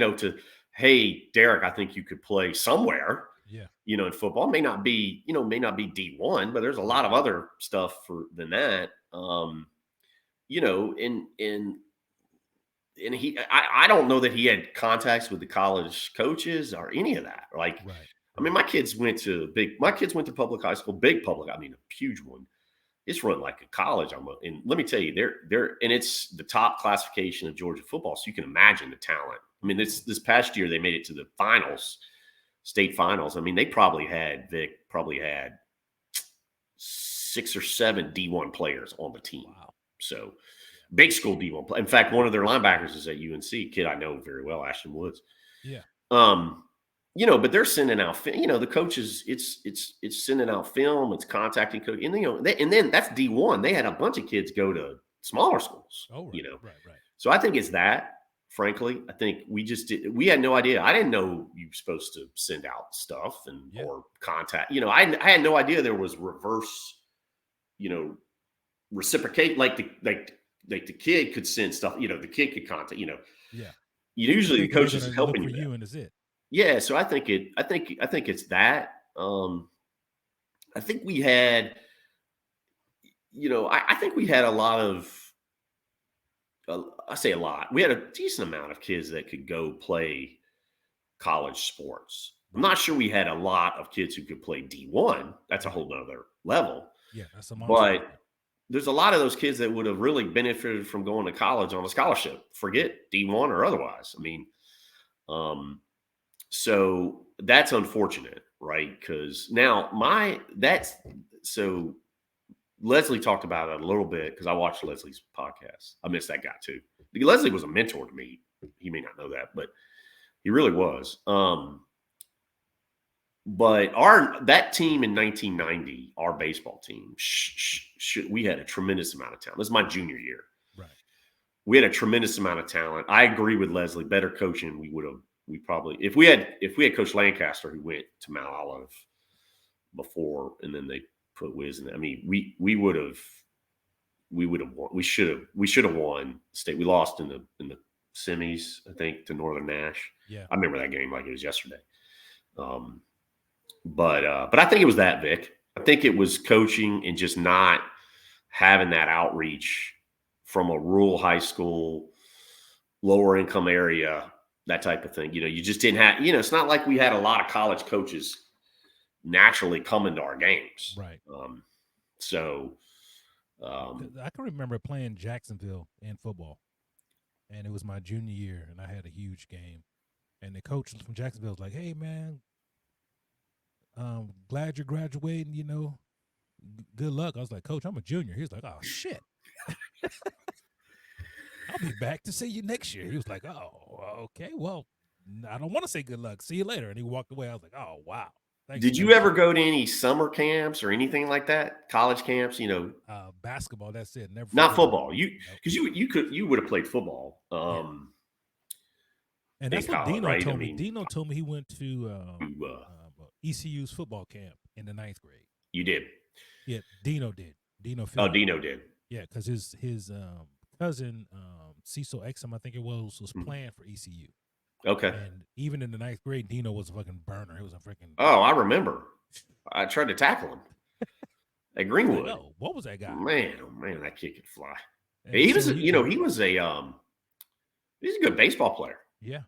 Hey, Derek, I think you could play somewhere. Yeah. In football. It may not be D1, but there's a lot of other stuff than that. And I don't know that he had contacts with the college coaches or any of that. Like, Right. I mean, my kids went to public high school, big public. I mean, a huge one. It's run like a college almost. And let me tell you, and it's the top classification of Georgia football. So you can imagine the talent. I mean, this past year, they made it to the finals, state finals. I mean, Vic probably had 6 or 7 D1 players on the team. Wow. So big school D1 play. In fact, one of their linebackers is at UNC, kid I know very well, Ashton Woods. Yeah. But they're sending out, the coaches, it's sending out film, it's contacting coach, and and then that's D1. They had a bunch of kids go to smaller schools. Oh, right. Right. So I think it's that. Frankly, I think we had no idea. I didn't know you were supposed to send out stuff or contact. I had no idea there was reverse, reciprocate, like the kid could send stuff. The kid could contact. Yeah. Usually the coach is helping for you, and is it? Yeah, so I think it's that. I think we had, I think we had a lot of. I say a lot. We had a decent amount of kids that could go play college sports. I'm not sure we had a lot of kids who could play D1. That's a whole nother level. Yeah, that's a but monster. There's a lot of those kids that would have really benefited from going to college on a scholarship. Forget D1 or otherwise. I mean, so that's unfortunate, right? Because now Leslie talked about it a little bit because I watched Leslie's podcast. I missed that guy too. Leslie was a mentor to me. He may not know that, but he really was. But that team in 1990, our baseball team, we had a tremendous amount of talent. This is my junior year. Right. We had a tremendous amount of talent. I agree with Leslie. Better coaching, we probably if we had Coach Lancaster who went to Mount Olive before, and then they put Wiz in. I mean, we would have won. We should have won state. We lost in the semis, I think, to Northern Nash. Yeah, I remember that game like it was yesterday. But I think it was that, Vic. I think it was coaching and just not having that outreach from a rural high school, lower income area, that type of thing. You just didn't have. It's not like we had a lot of college coaches naturally coming to our games. Right. I can remember playing Jacksonville in football, and it was my junior year, and I had a huge game, and the coach from Jacksonville was like, "Hey, man, glad you're graduating. Good luck." I was like, "Coach, I'm a junior." He was like, "Oh shit." I'll be back to see you next year. He was like, "Oh, okay. Well, I don't want to say good luck. See you later." And he walked away. I was like, "Oh, wow." Did you ever go to any summer camps or anything like that? College camps, basketball. That's it. Never. Not football. You would have played football. And that's what Dino told me. Dino told me he went to ECU's football camp in the 9th grade. You did? Yeah, Dino did. Dino did. Yeah, because his cousin, Cecil Exum, I think it was playing for ECU. Okay. And even in the 9th grade, Dino was a fucking burner. It was a freaking. Oh, I remember. I tried to tackle him at Greenwood. Like, oh, what was that guy? Man, oh man, that kid could fly. And he was, he was he's a good baseball player. Yeah.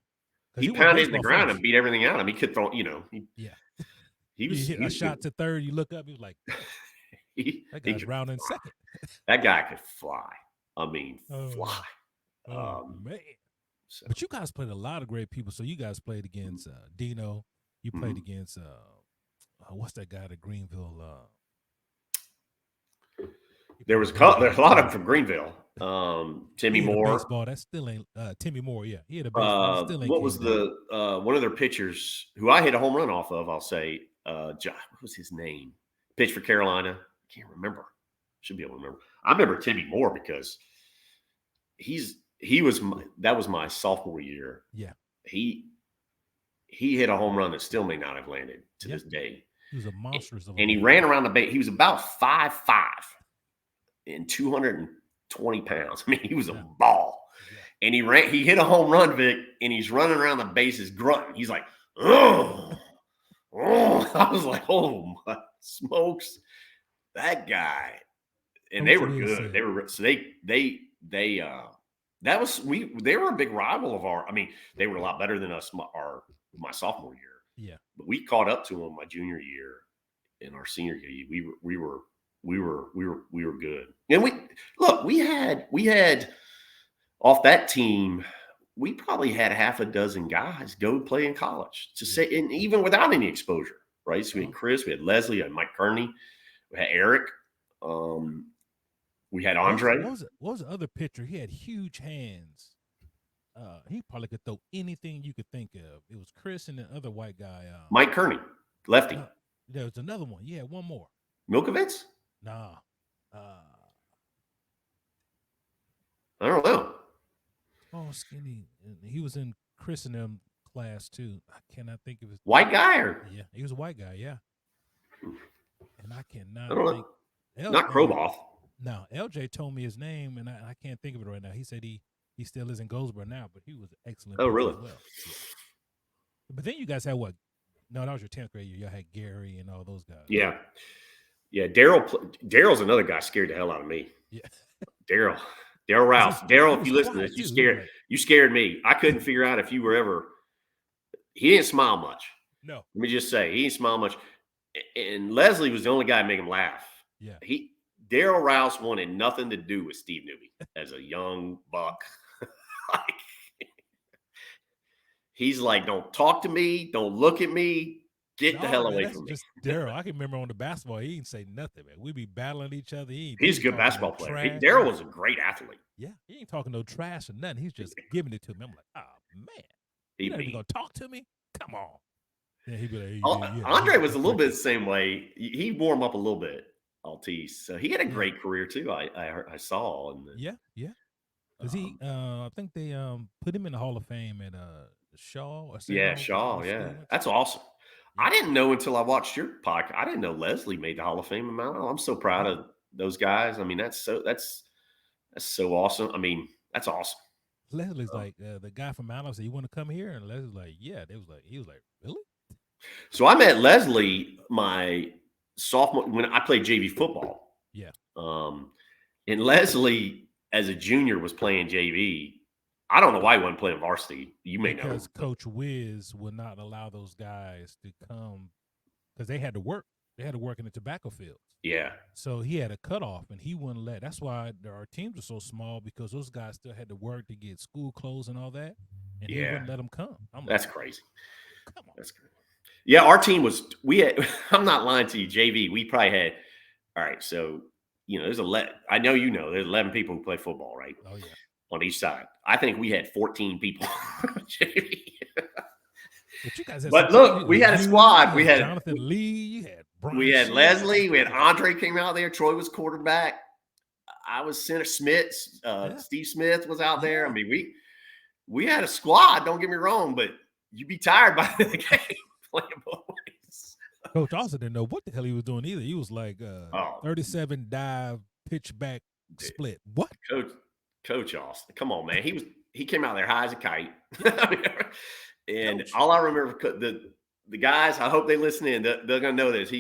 He pounded in the ground and beat everything out of him. He could throw, He was a shot to third. You look up, he was like, that guy's rounding second. That guy could fly. I mean, fly. Man. So. But you guys played a lot of great people. So you guys played against Dino. You played against what's that guy at Greenville? There's a lot of them from Greenville. Timmy Moore. Baseball. That still ain't Timmy Moore. Yeah, he had a baseball. Still ain't what was the one of their pitchers who I hit a home run off of? I'll say, what was his name? Pitched for Carolina. I can't remember. Should be able to remember. I remember Timmy Moore because that was my sophomore year. Yeah, he hit a home run that still may not have landed to this day. He was a monster. And he ran around the base. He was about 5'5" and 220 pounds. I mean, he was a ball. Yeah. And he hit a home run, Vic, and he's running around the bases grunting. He's like, oh. I was like, oh my smokes, that guy. And they were good. They were they were a big rival of our. I mean, they were a lot better than us my sophomore year. Yeah, but we caught up to them my junior year and our senior year. We were good. And we had off that team, we probably had half a dozen guys go play in college and even without any exposure, right? So we had Chris, we had Leslie, we had Mike Kearney, we had Eric, we had Andre. What was the other pitcher? He had huge hands. He probably could throw anything you could think of. It was Chris and the other white guy. Mike Kearney, lefty. There was another one. Yeah, one more. Milkovitz? Nah. I don't know. Oh, skinny. He was in Chris and them class too. I cannot think of his white guy or he was a white guy, yeah. And I cannot think. Not Kroboff. No, LJ told me his name and I can't think of it right now. He said he still is in Goldsboro now, but he was excellent. Oh, really? As well. Yeah. But then you guys had what? No, that was your 10th grade year. Y'all had Gary and all those guys. Yeah. Yeah, Daryl's another guy scared the hell out of me. Yeah. Daryl Rouse. Daryl, if you listen to this, you scared me. I couldn't figure out if you were ever – he didn't smile much. No. Let me just say, he didn't smile much. And Leslie was the only guy to make him laugh. Yeah. Daryl Rouse wanted nothing to do with Steve Newby as a young buck. He's like, don't talk to me. Don't look at me. Get the hell away from me. Just Daryl. I can remember on the basketball, he didn't say nothing, man. We'd be battling each other. He's a good basketball player. Daryl was a great athlete. Yeah. He ain't talking no trash or nothing. He's just giving it to me. I'm like, oh, man. You're not even going to talk to me? Come on. Yeah, he'd be like, Andre was a little bit the same way. He warmed up a little bit, Altice. So he had a great career too. I saw. Yeah. Because I think they put him in the Hall of Fame at Shaw. Shaw. Yeah, that's awesome. I didn't know until I watched your podcast. I didn't know Leslie made the Hall of Fame. I'm so proud of those guys. I mean, that's so awesome. I mean, that's awesome. Leslie's like the guy from Mount said, "You want to come here?" And Leslie's like, "Yeah." He was like, "Really?" So I met Leslie my sophomore when I played JV football. Yeah. And Leslie, as a junior, was playing JV. I don't know why he wasn't playing varsity. You may know. Because Coach Wiz would not allow those guys to come because they had to work. They had to work in the tobacco fields. Yeah. So he had a cutoff, and he wouldn't let. That's why our teams were so small because those guys still had to work to get school clothes and all that, and he wouldn't let them come. That's crazy. Come on. That's crazy. Yeah, our team was. We had. I'm not lying to you, JV. We probably had. All right, so there's 11. I know there's 11 people who play football, right? Oh yeah. On each side. I think we had 14 people. But look, we had a squad. We had Jonathan Lee. You had Brian. We had Leslie. We had Andre came out there. Troy was quarterback. I was center. Smith. Steve Smith was out there. I mean, we had a squad. Don't get me wrong, but you'd be tired by the game playing boys. Coach also didn't know what the hell he was doing either. He was like 37 dive pitch back split. What? Coach Austin. Come on, man. He came out there high as a kite. And Coach. all I remember, the guys, I hope they listen in. They're going to know this.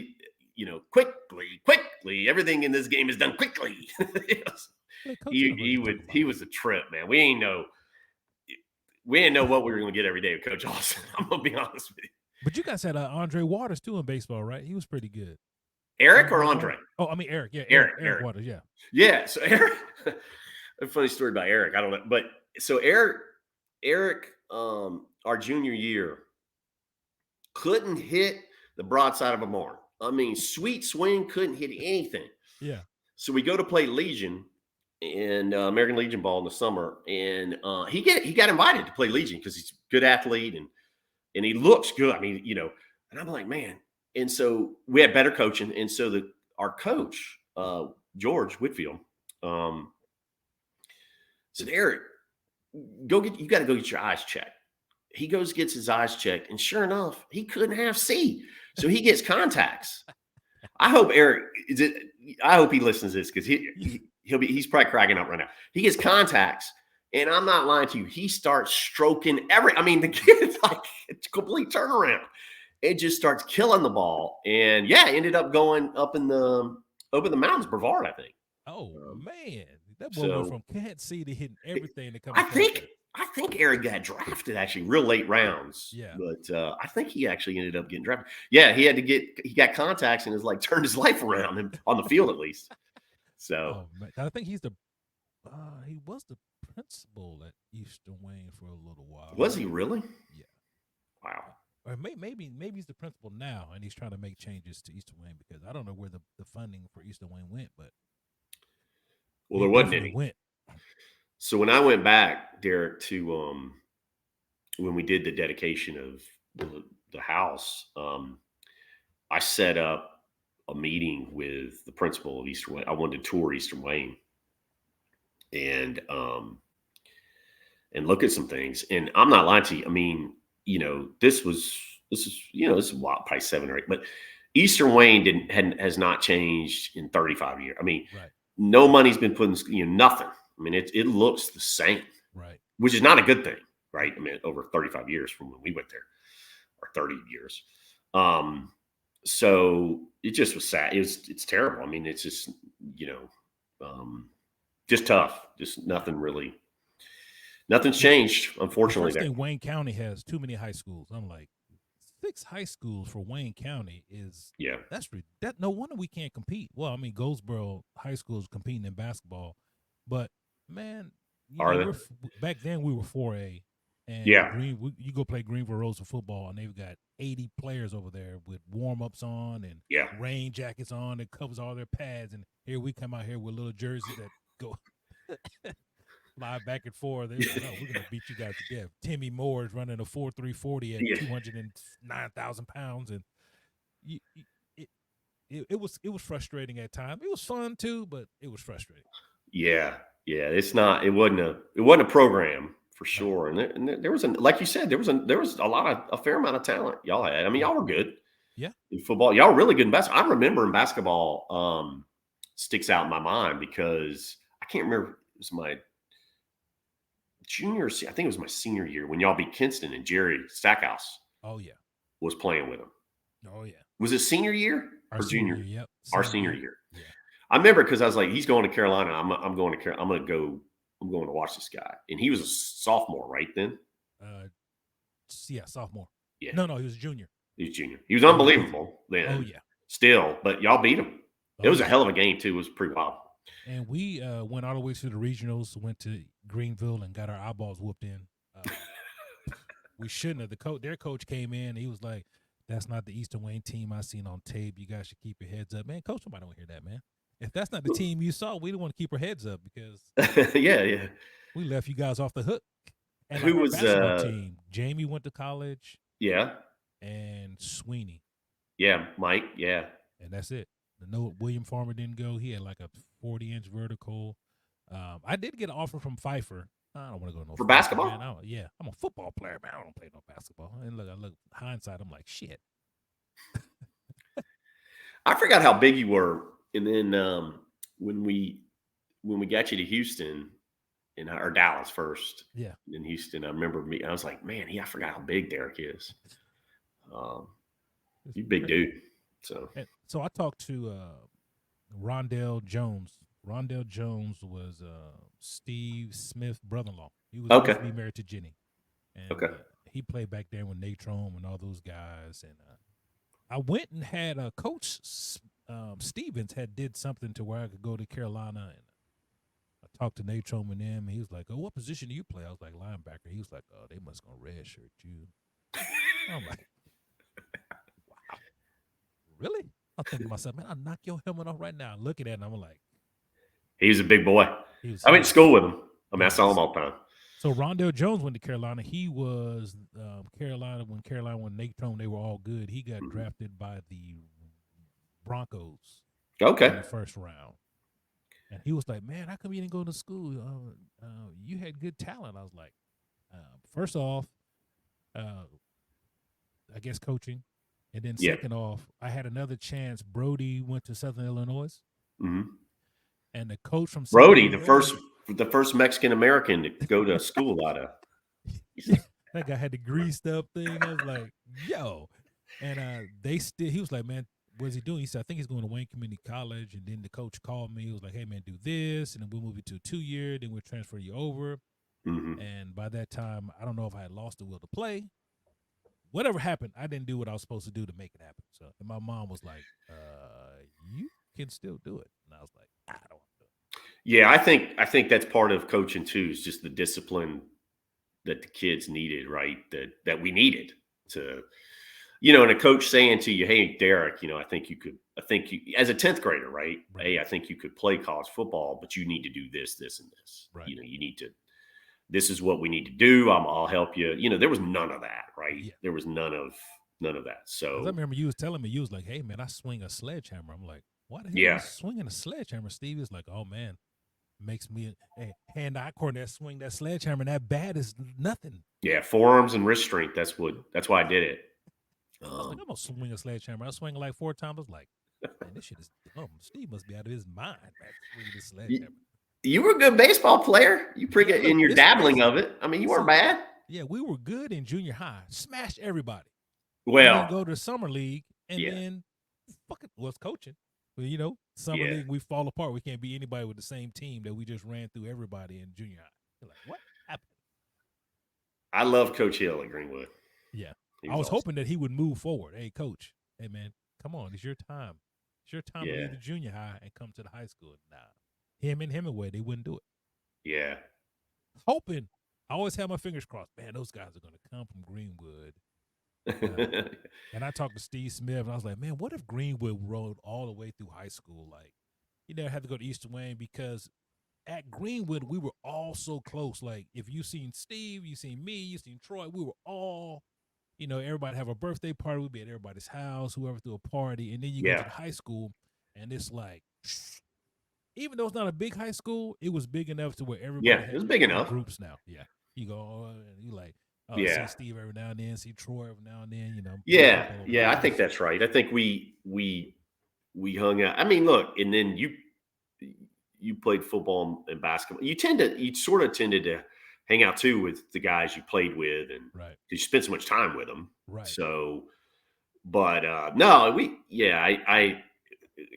Quickly. Everything in this game is done quickly. He was a trip, man. We didn't know what we were going to get every day with Coach Austin. I'm going to be honest with you. But you guys had Andre Waters too in baseball, right? He was pretty good. Eric or Andre? Oh, I mean Eric. Yeah, Eric Waters. Yeah. Yeah. So Eric, a funny story about Eric. I don't know, but so Eric, our junior year, couldn't hit the broadside of a barn. I mean, sweet swing, couldn't hit anything. Yeah. So we go to play Legion and American Legion ball in the summer, and he got invited to play Legion because he's a good athlete and he looks good. I mean, and I'm like, man. And so we had better coaching, and so our coach, George Whitfield, said, Eric, you got to go get your eyes checked. He goes, gets his eyes checked, and sure enough, he couldn't half see. So he gets contacts. I hope he listens to this because he's probably cracking up right now. He gets contacts, and I'm not lying to you. He starts stroking the kid's like it's a complete turnaround. It just starts killing the ball, and ended up going up in the mountains, Brevard, I think. Oh man, that boy went from can't see to hitting everything that comes. I think Eric got drafted actually real late rounds. Yeah, but I think he actually ended up getting drafted. Yeah, he got contacts and has like turned his life around on the field at least. So I think he was the principal at Eastern Wayne for a little while. Was he really? Yeah. Wow. Or maybe he's the principal now, and he's trying to make changes to Eastern Wayne because I don't know where the funding for Eastern Wayne went, but there wasn't any. So when I went back, Derek, to when we did the dedication of the house, I set up a meeting with the principal of Eastern Wayne. I wanted to tour Eastern Wayne and look at some things. And I'm not lying to you. I mean, this is probably 7 or 8, but Eastern Wayne has not changed in 35 years. I mean, right. No money's been put in, nothing. I mean, it looks the same, right? Which is not a good thing, right? I mean, over 35 years from when we went there, or 30 years. So it just was sad. It's terrible. I mean, it's just just tough. Just nothing's changed, unfortunately. The first thing, Wayne County has too many high schools. I'm like, 6 high schools for Wayne County is that no wonder we can't compete. Well, I mean, Goldsboro High School is competing in basketball, but man, back then we were 4A, and you go play Greenville Rosa football, and they've got 80 players over there with warm-ups on and rain jackets on that covers all their pads, and here we come out here with little jerseys that go fly back and forth. We're gonna beat you guys to death. Timmy Moore is running a 4.3 40 at 209,000 pounds, and it was frustrating at times. It was fun too, but it was frustrating. Yeah. It wasn't a program for sure. And there was like you said, there was a fair amount of talent y'all had. I mean, y'all were good. Yeah. In football, y'all were really good in basketball. I remember in basketball sticks out in my mind because I can't remember. It was my junior, I think it was my senior year when y'all beat Kinston and Jerry Stackhouse. Oh yeah. Was playing with them. Oh yeah. Was it senior year or junior? Yep. Our senior year. Yeah. I remember because I was like, he's going to Carolina. I'm going to Carolina. I'm going to watch this guy. And he was a sophomore, right then? Sophomore. Yeah. No, he was a junior. He was junior. He was unbelievable then. Oh yeah. Still, but y'all beat him. It was a hell of a game too. It was pretty wild. And we went all the way to the regionals, went to Greenville, and got our eyeballs whooped in. We shouldn't have. Their coach came in. And he was like, "That's not the Eastern Wayne team I seen on tape. You guys should keep your heads up, man." Coach, nobody don't hear that, man. If that's not the team you saw, we don't want to keep our heads up because we left you guys off the hook. And who was basketball team? Jamie went to college. Yeah. And Sweeney. Yeah, Mike. Yeah. And that's it. No, William Farmer didn't go. He had like a 40-inch vertical. I did get an offer from Pfeiffer. I don't want to go for basketball. Man. I'm a football player, man. I don't play no basketball. And I look hindsight. I'm like, shit. I forgot how big you were, and then when we got you to Houston, or Dallas first. Yeah. In Houston, I remember I was like, man, I forgot how big Derek is. You big dude. So I talked to Rondell Jones. Rondell Jones was Steve Smith's brother-in-law. He was supposed to be married to Jenny. And he played back there with Natron and all those guys. And I went and had Coach Stevens did something to where I could go to Carolina. And I talked to Natron and them. And he was like, oh, what position do you play? I was like, linebacker. He was like, oh, they must go redshirt you. I'm like, wow. Really? I'm thinking to myself, man, I'll knock your helmet off right now. Looking at it, and I'm like, he's a big boy. I went to school with him. I mean, I saw him all the time. So Rondell Jones went to Carolina. He was Carolina when Natron, they were all good. He got drafted by the Broncos. Okay. In the first round. And he was like, man, how come you didn't go to school? You had good talent. I was like, first off, I guess coaching. And then second off, I had another chance. Brody went to Southern Illinois. Mm-hmm. And the coach from Brody, the first Mexican American to go to school out of. That guy had the greased up thing. I was like, yo. And he was like, man, what's he doing? He said, I think he's going to Wayne Community College. And then the coach called me. He was like, hey, man, do this. And then we'll move you to a 2-year. Then we'll transfer you over. Mm-hmm. And by that time, I don't know if I had lost the will to play. Whatever happened, I didn't do what I was supposed to do to make it happen. So, and my mom was like, you can still do it. And I was like, I don't want to do it. Yeah, I think that's part of coaching too, is just the discipline that the kids needed, right? That we needed to, and a coach saying to you, hey, Derek, I think you as a 10th grader, right? Hey, I think you could play college football, but you need to do this, this, and this. Right. You need to, this is what we need to do. I'll help you. There was none of that, right? Yeah. There was none of that. So I remember you was telling me, you was like, hey, man, I swing a sledgehammer. I'm like, why the hell are you swinging a sledgehammer? Steve is like, oh, man, makes me hand-eye coordinate, swing that sledgehammer. And that bat is nothing. Yeah, forearms and wrist strength. That's why I did it. I was like, I'm going to swing a sledgehammer. I swing it like 4 times. I was like, man, this shit is dumb. Steve must be out of his mind, man, swinging this sledgehammer. You were a good baseball player. You pretty good in your dabbling of it. I mean, you weren't bad. Yeah, we were good in junior high. Smashed everybody. Well, go to the summer league and then fucking was coaching. Well, summer league, we fall apart. We can't be anybody with the same team that we just ran through everybody in junior high. You're like, what happened? I love Coach Hill at Greenwood. Yeah. I was hoping that he would move forward. Hey, coach, hey, man, come on. It's your time. It's your time to leave the junior high and come to the high school. Nah. Him and Hemingway, they wouldn't do it. Yeah. Hoping. I always have my fingers crossed. Man, those guys are going to come from Greenwood. And I talked to Steve Smith, and I was like, man, what if Greenwood rode all the way through high school? Like, you never had to go to Eastern Wayne, because at Greenwood, we were all so close. Like, if you seen Steve, you seen me, you seen Troy, we were all, everybody have a birthday party. We'd be at everybody's house, whoever threw a party. And then you go to the high school, and it's like, even though it's not a big high school, it was big enough to where everybody had it was big enough. Groups now. Yeah. You go, and you like, see Steve every now and then, see Troy every now and then, Yeah, I think that's right. I think we hung out. I mean, look, and then you played football and basketball. You sort of tended to hang out too with the guys you played with, and you spent so much time with them. Right. So, but no,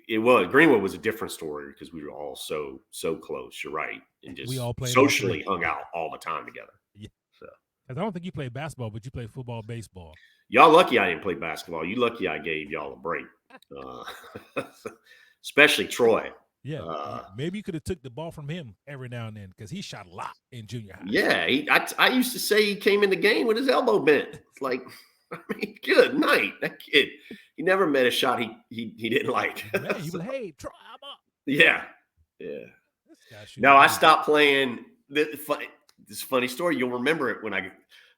it was Greenwood was a different story because we were all so close. You're right, and just we all played socially hung out all the time together. Yeah. So, because I don't think you played basketball, but you played football, baseball. Y'all lucky I didn't play basketball. You lucky I gave y'all a break, especially Troy. Yeah, maybe you could have took the ball from him every now and then, because he shot a lot in junior high. Yeah, I used to say he came in the game with his elbow bent. It's like, I mean, good night. That kid, he never met a shot he didn't like. Man, you like, hey, try, I'm up. Yeah. No, I stopped playing. This funny story. You'll remember it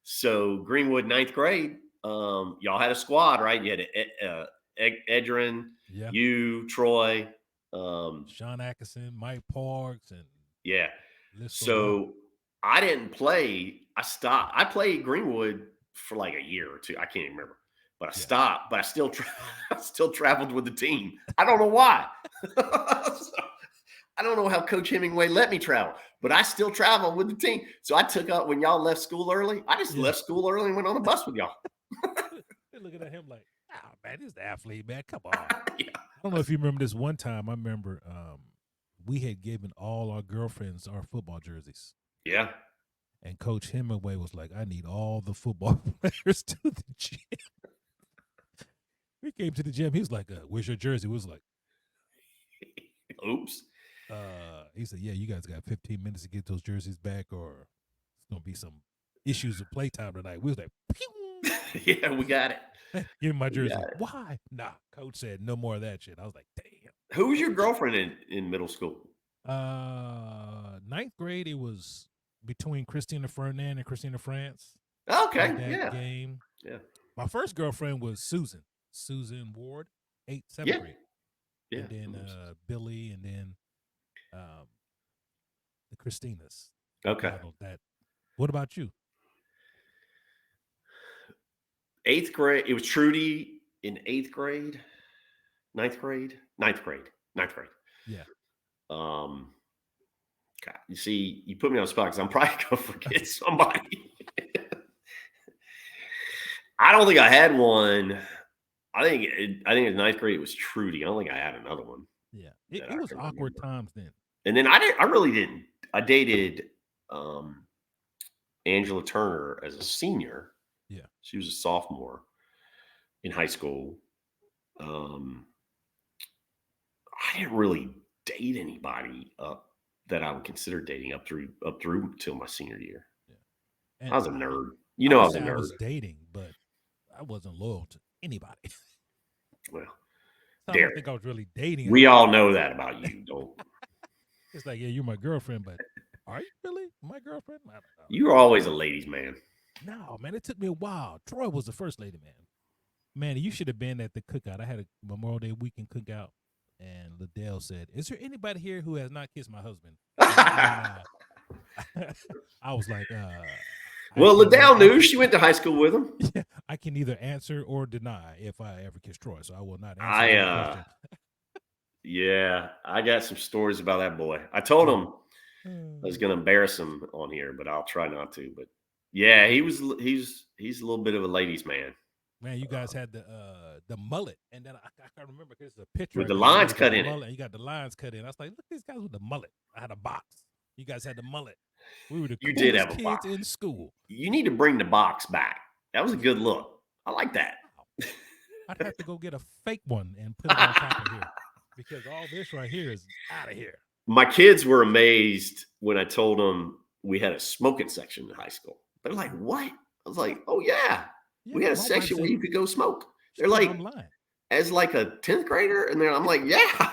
so Greenwood 9th grade. Y'all had a squad, right? You had Edrin, you, Troy, Sean Atkinson, Mike Parks, and So I didn't play. I stopped. I played Greenwood for like a year or two. I can't even remember, but I stopped. But I still traveled with the team. I don't know why. I don't know how Coach Hemingway let me travel. but I still travel with the team. So I took up when y'all left school early. I just left school early and went on a bus with y'all. They're looking at him like, oh, man, this is the athlete, man. Come on. Yeah. I don't know if you remember this one time. I remember we had given all our girlfriends our football jerseys. Yeah. And Coach Hemingway was like, I need all the football players to the gym. We came to the gym. He was like, where's your jersey? We was like, oops. He said, yeah, you guys got 15 minutes to get those jerseys back, or it's going to be some issues of playtime tonight. We was like, pew! Yeah, we got it. Give me my jersey. Why? Nah, Coach said no more of that shit. I was like, damn. Who was your girlfriend in middle school? Ninth grade, it was between Christina Ferdinand and Christina France. Okay, that game. Yeah. My first girlfriend was Susan Ward, 7th grade. Yeah. And then Billy, and then the Christinas. Okay. That. What about you? 8th grade. It was Trudy in 8th grade. 9th grade. Yeah. God, you see, you put me on the spot because I'm probably gonna forget somebody. I don't think I had one. I think in 9th grade it was Trudy. I don't think I had another one. Yeah, it was awkward times then. And then I really didn't. I dated Angela Turner as a senior. Yeah, she was a sophomore in high school. I didn't really date anybody that I would consider dating up through till my senior year. Yeah, I was a nerd. I was a nerd. I was dating, but I wasn't loyal to anybody. Well, I don't think I was really dating. We all know that about you, don't. It's like, yeah, you're my girlfriend, but are you really my girlfriend? I don't know. You were always a ladies' man. No, man, it took me a while. Troy was the first lady man. Man, you should have been at the cookout. I had a Memorial Day weekend cookout, and Liddell said, "Is there anybody here who has not kissed my husband?" I was like, well, Liddell knew. She went to high school with him. Yeah, I can either answer or deny if I ever kiss Troy, so I will not answer. Yeah, I got some stories about that boy. I told him I was going to embarrass him on here, but I'll try not to. But yeah, he's a little bit of a ladies' man. Man, you guys had the mullet, and then I can't remember because it's a picture with the lines cut in it. You got the lines cut in. I was like, look at these guys with the mullet. I had a box. You guys had the mullet. We were the coolest kids in school. You need to bring the box back. That was a good look. I like that. Wow. I'd have to go get a fake one and put it on top of here because all this right here is out of here. My kids were amazed when I told them we had a smoking section in high school. They're like, "What?" I was like, "Oh yeah, we had a section where you could go smoke." They're like, as like a 10th grader, and I'm like, "Yeah."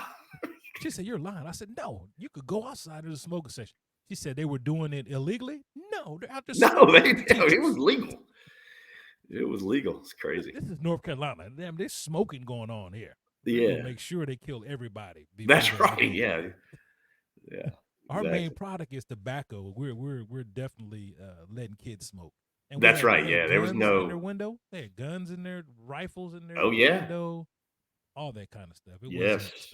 She said, "You're lying." I said, "No, you could go outside of the smoking section." She said they were doing it illegally. No, they're out there. No, it was legal. It was legal. It's crazy. This is North Carolina. Damn, there's smoking going on here. Yeah. Make sure they kill everybody. That's right. Yeah. Yeah. Our main product is tobacco. We're definitely letting kids smoke. And that's right. Yeah. There was no in their window. They had guns in their rifles in their window. All that kind of stuff. Yes.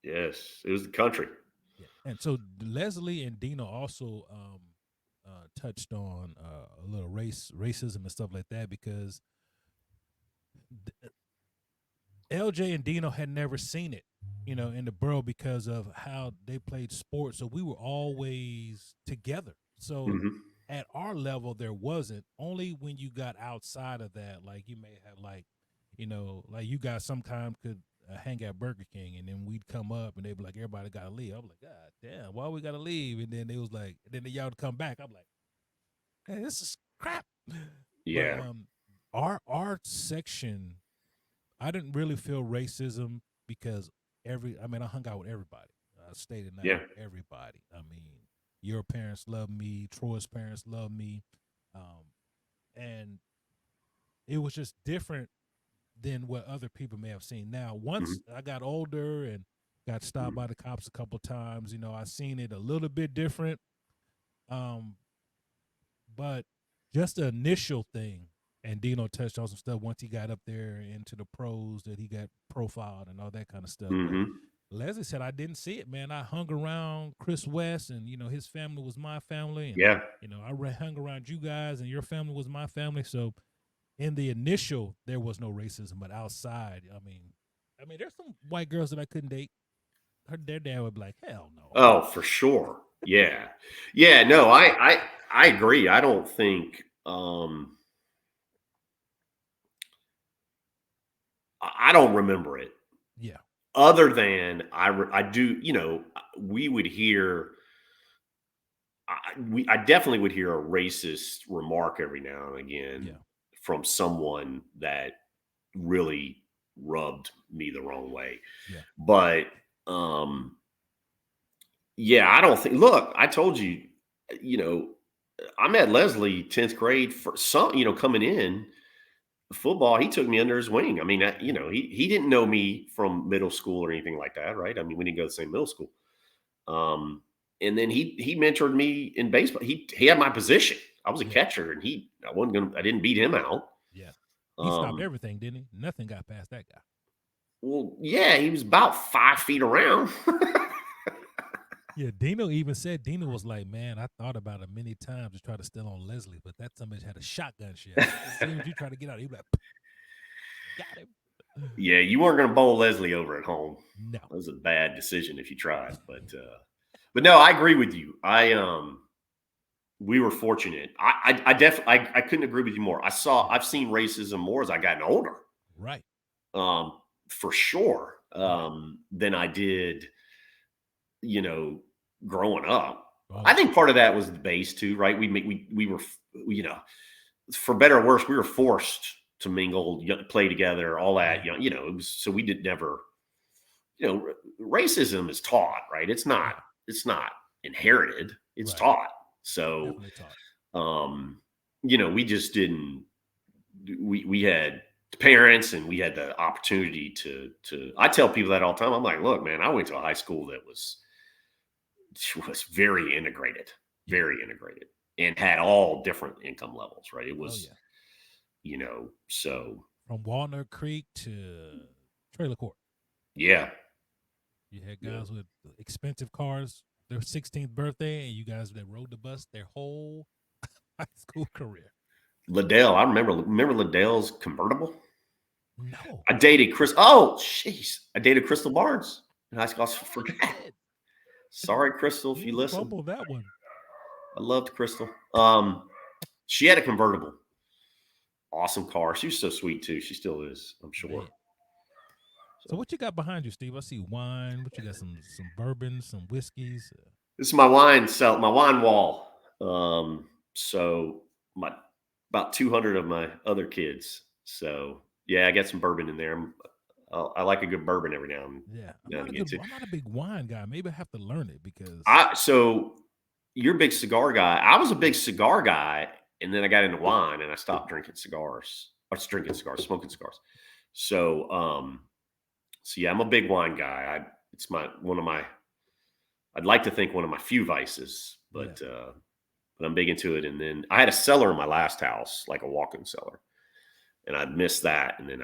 It was the country. Yeah. And so Leslie and Dino also touched on a little racism and stuff like that because LJ and Dino had never seen it, in the borough because of how they played sports. So we were always together. So at our level, there wasn't. Only when you got outside of that, like you may have like you guys sometimes could hang at Burger King, and then we'd come up and they'd be like, everybody got to leave. I'm like, God damn, why we got to leave? And then they was like, then y'all would come back. I'm like, hey, this is crap. Yeah. But, our section, I didn't really feel racism because I hung out with everybody. I stayed at night with everybody. I mean, your parents loved me. Troy's parents loved me. And it was just different than what other people may have seen. Now, once I got older and got stopped by the cops a couple times, I seen it a little bit different. But just the initial thing, and Dino touched on some stuff once he got up there into the pros that he got profiled and all that kind of stuff. Leslie said, I didn't see it, man. I hung around Chris West, and, his family was my family. And, yeah. I hung around you guys, and your family was my family. So in the initial, there was no racism, but outside, I mean, there's some white girls that I couldn't date. Their dad would be like, hell no. Oh, for sure. Yeah. Yeah. No, I agree. I don't think, I don't remember it. Yeah. Other than I do, we would hear, I definitely would hear a racist remark every now and again from someone that really rubbed me the wrong way. Yeah. But, yeah, I don't think, look, I told you, I met Leslie 10th grade for some, coming in football. He took me under his wing. I mean, he didn't know me from middle school or anything like that. Right. I mean, we didn't go to the same middle school. And then he mentored me in baseball. He had my position. I was a catcher, and I didn't beat him out. Yeah. He stopped everything, didn't he? Nothing got past that guy. Well, yeah, he was about 5 feet around. Yeah, Dino even said, Dino was like, man, I thought about it many times to try to steal on Leslie, but that somebody had a shotgun shell. As soon as you try to get out, he'd be like, got him. Yeah, you weren't going to bowl Leslie over at home. No. That was a bad decision if you tried. But no, I agree with you. We were fortunate. I definitely couldn't agree with you more. I've seen racism more as I gotten older. Right. For sure. Than I did, growing up. Oh. I think part of that was the base too, right? We were, for better or worse, we were forced to mingle, play together, all that, it was, so we did never, racism is taught, right? It's not inherited, it's taught. So, we just didn't, we had parents, and we had the opportunity to, I tell people that all the time. I'm like, look, man, I went to a high school that was very integrated, and had all different income levels, right? It was, so from Walnut Creek to Trailer Court. Yeah. You had guys with expensive cars, their 16th birthday, and you guys that rode the bus their whole high school career. Liddell, I remember Liddell's convertible. No. I dated Chris. Oh, jeez. I dated Crystal Barnes in high school. I forgot. Sorry, Crystal, if you listen. Fumble that one. I loved Crystal. She had a convertible. Awesome car. She was so sweet too. She still is, I'm sure. Man. So what you got behind you, Steve? I see wine. What you got? Some bourbon, some whiskeys. This is my wine wall. So about 200 of my other kids. So yeah, I got some bourbon in there. I like a good bourbon every now and then. Yeah, I'm not a big wine guy. Maybe I have to learn it because. So you're a big cigar guy. I was a big cigar guy, and then I got into wine, and I stopped drinking cigars. Smoking cigars. So, yeah, I'm a big wine guy. I'd like to think one of my few vices, but I'm big into it. And then I had a cellar in my last house, like a walk-in cellar, and I missed that. And then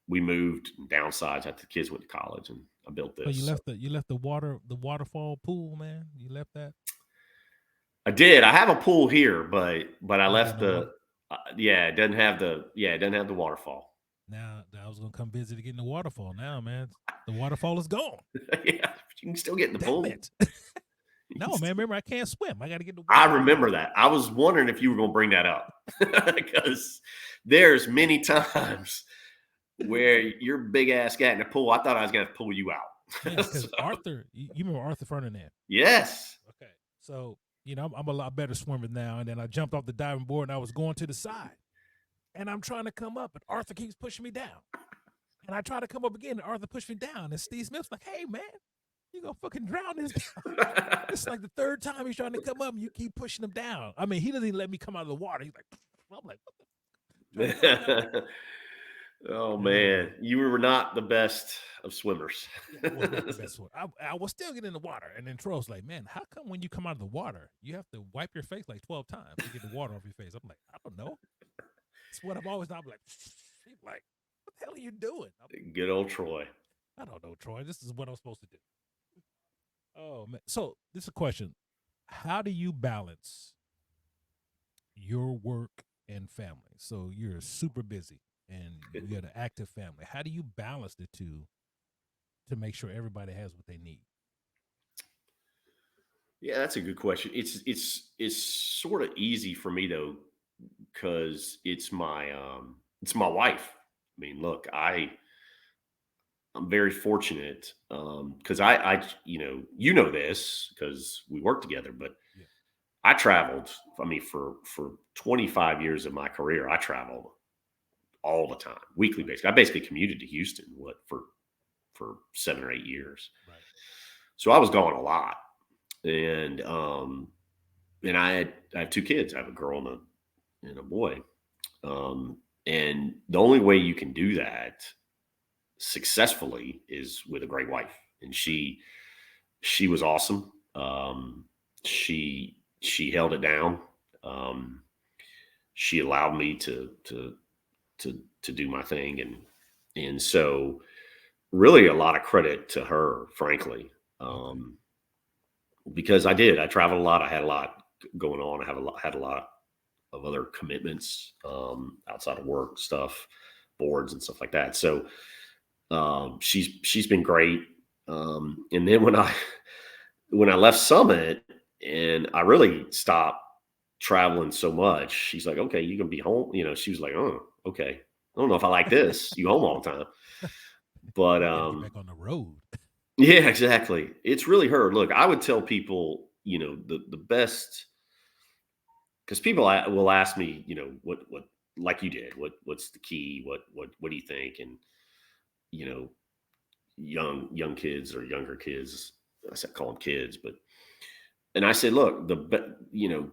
we moved and downsized after the kids went to college, and I built this. So you left the waterfall pool, man. You left that. I did. I have a pool here, but I left it doesn't have the waterfall. Now I was gonna come visit to get in the waterfall. Now, man, the waterfall is gone. Yeah, you can still get in the pool. No, man. Remember, I can't swim. I got to get in the water. I remember that. I was wondering if you were going to bring that up because there's many times where your big ass got in the pool. I thought I was going to pull you out. Because Arthur, you remember Arthur Ferdinand? Yes. Okay. So, I'm a lot better swimmer now. And then I jumped off the diving board and I was going to the side. And I'm trying to come up, and Arthur keeps pushing me down. And I try to come up again, and Arthur pushed me down. And Steve Smith's like, hey, man, you're going to fucking drown this guy. It's like the third time he's trying to come up, and you keep pushing him down. I mean, he doesn't even let me come out of the water. He's like, I'm like, what the? Oh, man. You were not the best of swimmers. I was not the best swimmer. I was still getting in the water. And then Troy's like, man, how come when you come out of the water, you have to wipe your face like 12 times to get the water off your face? I'm like, I don't know. That's what I've always done. I'm like, what the hell are you doing? Good old Troy. I don't know, Troy. This is what I'm supposed to do. Oh man. So this is a question. How do you balance your work and family? So you're super busy and you got an active family. How do you balance the two to make sure everybody has what they need? Yeah, that's a good question. It's sort of easy for me though, because it's my wife. I mean, look, I'm very fortunate because I you know this because we work together, but Yeah. I traveled. I mean, for 25 years of my career, I traveled all the time, weekly basis. I basically commuted to Houston for 7 or 8 years. Right. So I was gone a lot, and I have two kids. I have a girl and a boy. And the only way you can do that successfully is with a great wife, and she was awesome. She held it down. She allowed me to do my thing, and so really a lot of credit to her, frankly, because I traveled a lot. I had a lot going on. Had a lot of other commitments outside of work stuff, boards and stuff like that. So she's been great. And then when I left Summit and I really stopped traveling so much, she's like, "Okay, you can be home." She was like, "Oh, okay. I don't know if I like this. You home all the time." But get back on the road. yeah, exactly. It's really her. Look, I would tell people, the best, because people will ask me, what like you did, what's the key, what do you think, and you know, young kids or younger kids, I said call them kids, and I said, look,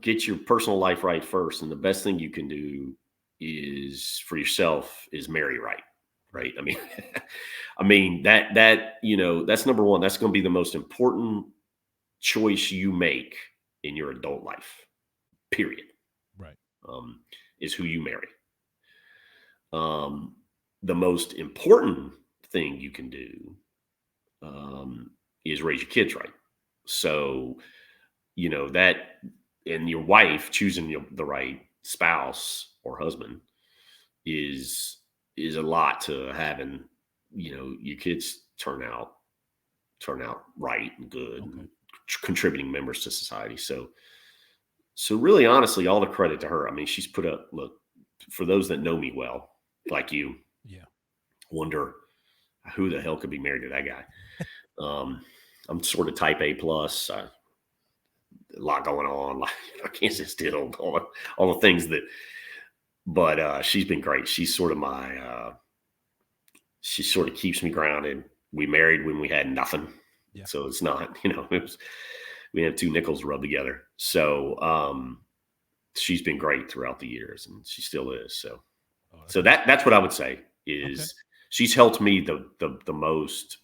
get your personal life right first, and the best thing you can do is for yourself is marry right. Right. I mean, that's number one. That's going to be the most important choice you make in your adult life, period. Right. Is who you marry. The most important thing you can do is raise your kids right. So, that, and your wife choosing the right spouse or husband is a lot to having, your kids turn out right and good, and contributing members to society. So really, honestly, all the credit to her. I mean, she's put up, look, for those that know me well, like you, wonder who the hell could be married to that guy. I'm sort of type A plus, a lot going on. Like, I can't sit still, all the things but she's been great. She's sort of she sort of keeps me grounded. We married when we had nothing. Yeah. So it's not, we have two nickels rubbed together. So, she's been great throughout the years, and she still is. So that's what I would say is she's helped me the most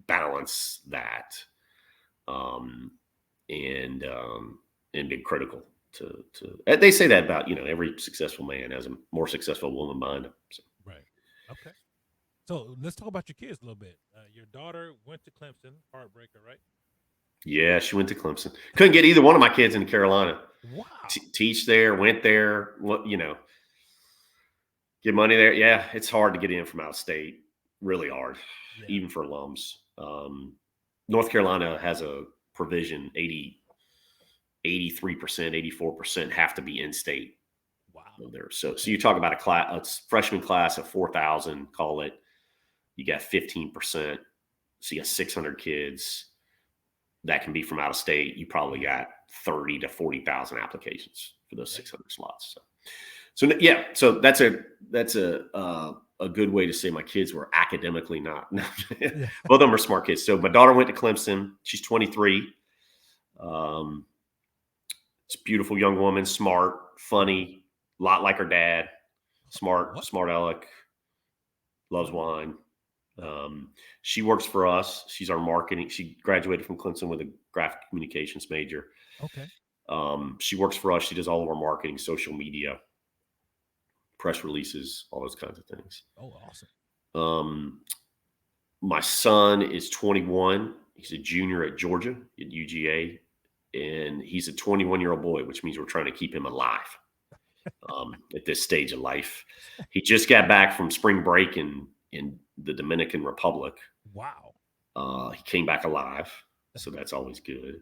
balance that, and been critical to, they say that about, every successful man has a more successful woman behind him. So. Right. Okay. So let's talk about your kids a little bit. Your daughter went to Clemson, heartbreaker, right? Yeah, she went to Clemson. Couldn't get either one of my kids into Carolina. Wow. Teach there, went there. Get money there. Yeah, it's hard to get in from out of state. Really hard, even for alums. North Carolina has a provision: 83%, 84% have to be in state. Wow. There. So you talk about a freshman class of 4,000. Call it. You got 15%. So you got 600 kids that can be from out of state. You probably got 30 to 40,000 applications for those 600 slots. So yeah, so that's a good way to say my kids were academically not. Both of them are smart kids. So my daughter went to Clemson. She's 23. It's a beautiful young woman, smart, funny, a lot like her dad. Smart aleck, loves wine. She works for us. She's our marketing. She graduated from Clemson with a graphic communications major. Okay. She works for us. She does all of our marketing, social media, press releases, all those kinds of things. Oh, awesome. My son is 21. He's a junior at Georgia at UGA, and he's a 21-year-old boy, which means we're trying to keep him alive at this stage of life. He just got back from spring break in the Dominican Republic. Wow. He came back alive, so that's always good.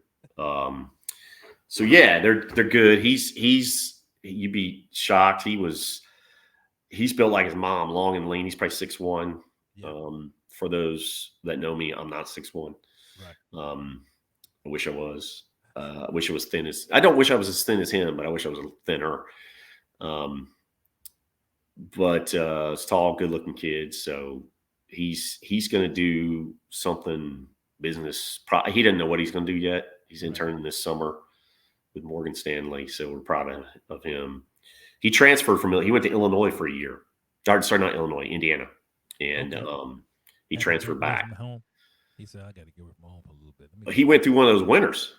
So yeah, they're good. You'd be shocked. He's built like his mom, long and lean. He's probably 6'1". Yeah. For those that know me, I'm not 6'1". Right. I wish I was. I wish I was thin as. I don't wish I was as thin as him, but I wish I was thinner. But it's tall, good-looking kid. So he's going to do something business. He doesn't know what he's going to do yet. He's interning this summer with Morgan Stanley, so we're proud of him. He transferred he went to Illinois for a year. Sorry, not Illinois, Indiana, and he transferred back. Home. He said, "I got to get him home for a little bit." He went through one of those winters.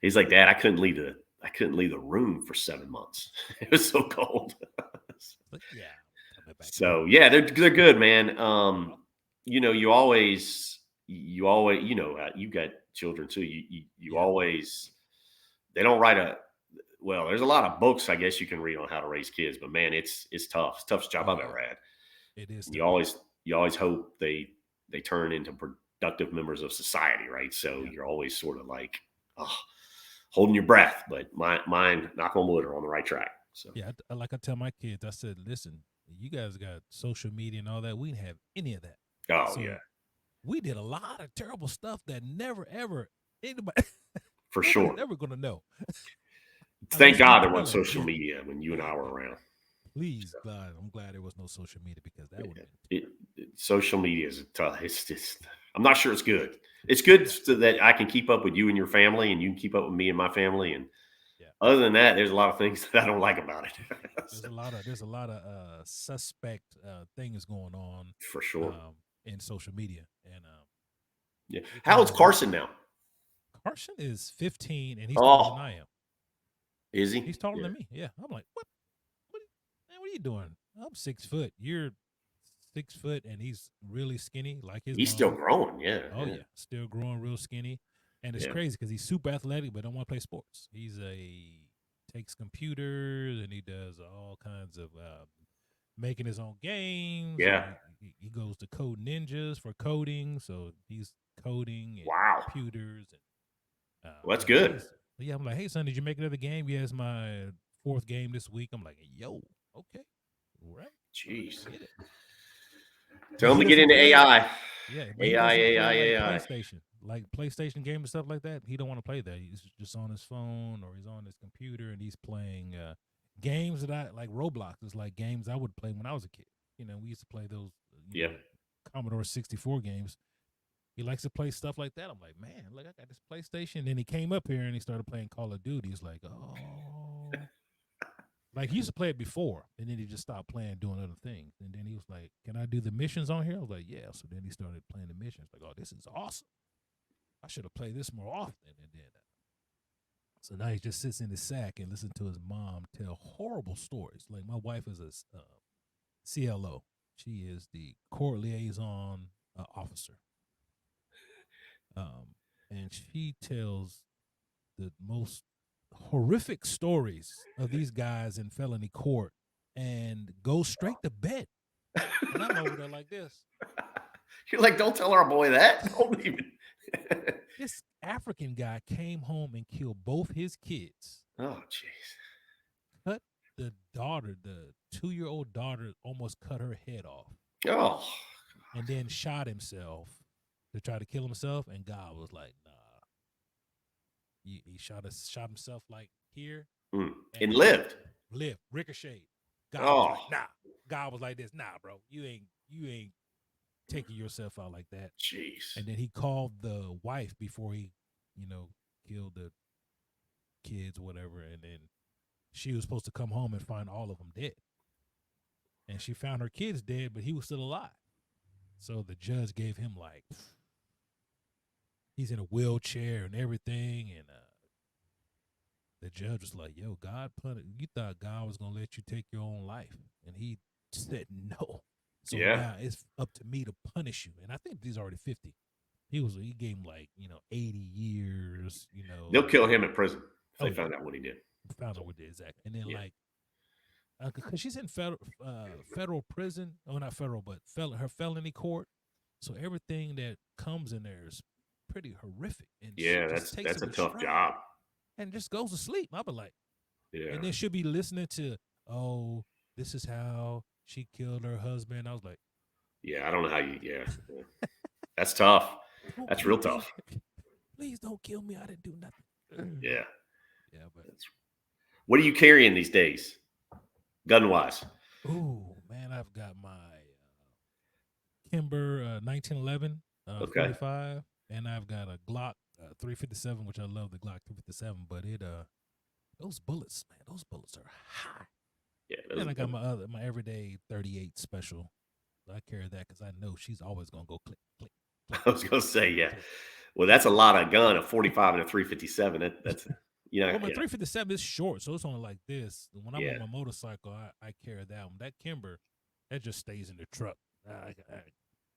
He's like, "Dad, I couldn't leave the room for 7 months. It was so cold." Yeah. So yeah, they're good, man. You always, you got children too. You always, they don't write well, there's a lot of books, I guess, you can read on how to raise kids, but man, it's tough. It's the toughest job I've ever had. It is. You always hope they turn into productive members of society, right? So you're always sort of like, holding your breath, but mine, knock on wood, are on the right track. So yeah, like I tell my kids, I said, listen, you guys got social media and all that. We didn't have any of that. Oh, yeah. We did a lot of terrible stuff that never, ever anybody for sure never going to know. Thank God there wasn't social media when you and I were around. Please, God, I'm glad there was no social media, because that would have been social media is tough. It's just, I'm not sure it's good. It's good so that I can keep up with you and your family, and you can keep up with me and my family. And other than that, there's a lot of things that I don't like about it. There's a lot of suspect things going on for sure in social media. And how old's Carson now? Carson is 15, and he's taller than I am. Is he? He's taller than me. Yeah. I'm like, what? Man, what are you doing? I'm 6 foot. You're 6 foot, and he's really skinny, like his. He's mom. Still growing, yeah. Oh yeah, still growing, real skinny, and it's crazy because he's super athletic, but don't want to play sports. Takes computers, and he does all kinds of making his own games. Yeah. He goes to Code Ninjas for coding, so he's coding and computers. And well, that's good. Yeah, I'm like, hey son, did you make another game? Yeah, it's my 4th game this week. I'm like, yo, okay, all right. Jeez. Tell him to get into AI. Yeah, AI. Like PlayStation game and stuff like that. He don't want to play that. He's just on his phone, or he's on his computer, and he's playing games that I like. Roblox is like games I would play when I was a kid. We used to play those Commodore 64 games. He likes to play stuff like that. I'm like, man, look, I got this PlayStation. Then he came up here and he started playing Call of Duty. He's like, oh. Like, he used to play it before, and then he just stopped playing, doing other things. And then he was like, can I do the missions on here? I was like, yeah. So then he started playing the missions. Like, oh, this is awesome. I should have played this more often. And then, so now he just sits in his sack and listens to his mom tell horrible stories. Like, my wife is a CLO. She is the court liaison officer. And she tells the most horrific stories of these guys in felony court and goes straight to bed. And I'm over there like this. You're like, don't tell our boy that. Don't even. This African guy came home and killed both his kids. Oh, jeez. Cut the daughter, the 2-year-old daughter, almost cut her head off. Oh. And then shot himself to try to kill himself, and God was like, nah. He shot himself like here. And lived. Ricocheted. God was like, nah. God was like this, nah, bro. You ain't taking yourself out like that. Jeez. And then he called the wife before he, killed the kids or whatever, and then she was supposed to come home and find all of them dead. And she found her kids dead, but he was still alive. So the judge gave him like, he's in a wheelchair and everything, and the judge was like, yo, God you thought God was going to let you take your own life. And he said no. So now it's up to me to punish you. And I think he's already 50. He gave him 80 years, They'll kill him in prison if they found out what he did. Found out what he did, exactly. And then because she's in federal prison. Oh, not federal, but her felony court. So everything that comes in there is pretty horrific. And that's a tough job. And just goes to sleep. I'll be like, and then she'll be listening to, oh, this is how she killed her husband. I was like, I don't know how that's tough. That's real tough. Please don't kill me. I didn't do nothing. Yeah. But what are you carrying these days, gun wise? Oh man, I've got my Kimber 1911 45, and I've got a Glock 357, which I love the Glock 357. But those bullets, man, those bullets are high. Yeah. And I got my everyday 38 special. I carry that because I know she's always gonna go click, click, click. I was gonna say, well, that's a lot of gun, a 45 and a 357. That's Well, my 357 is short, so it's only like this. When I'm on my motorcycle, I carry that one. That Kimber, that just stays in the truck.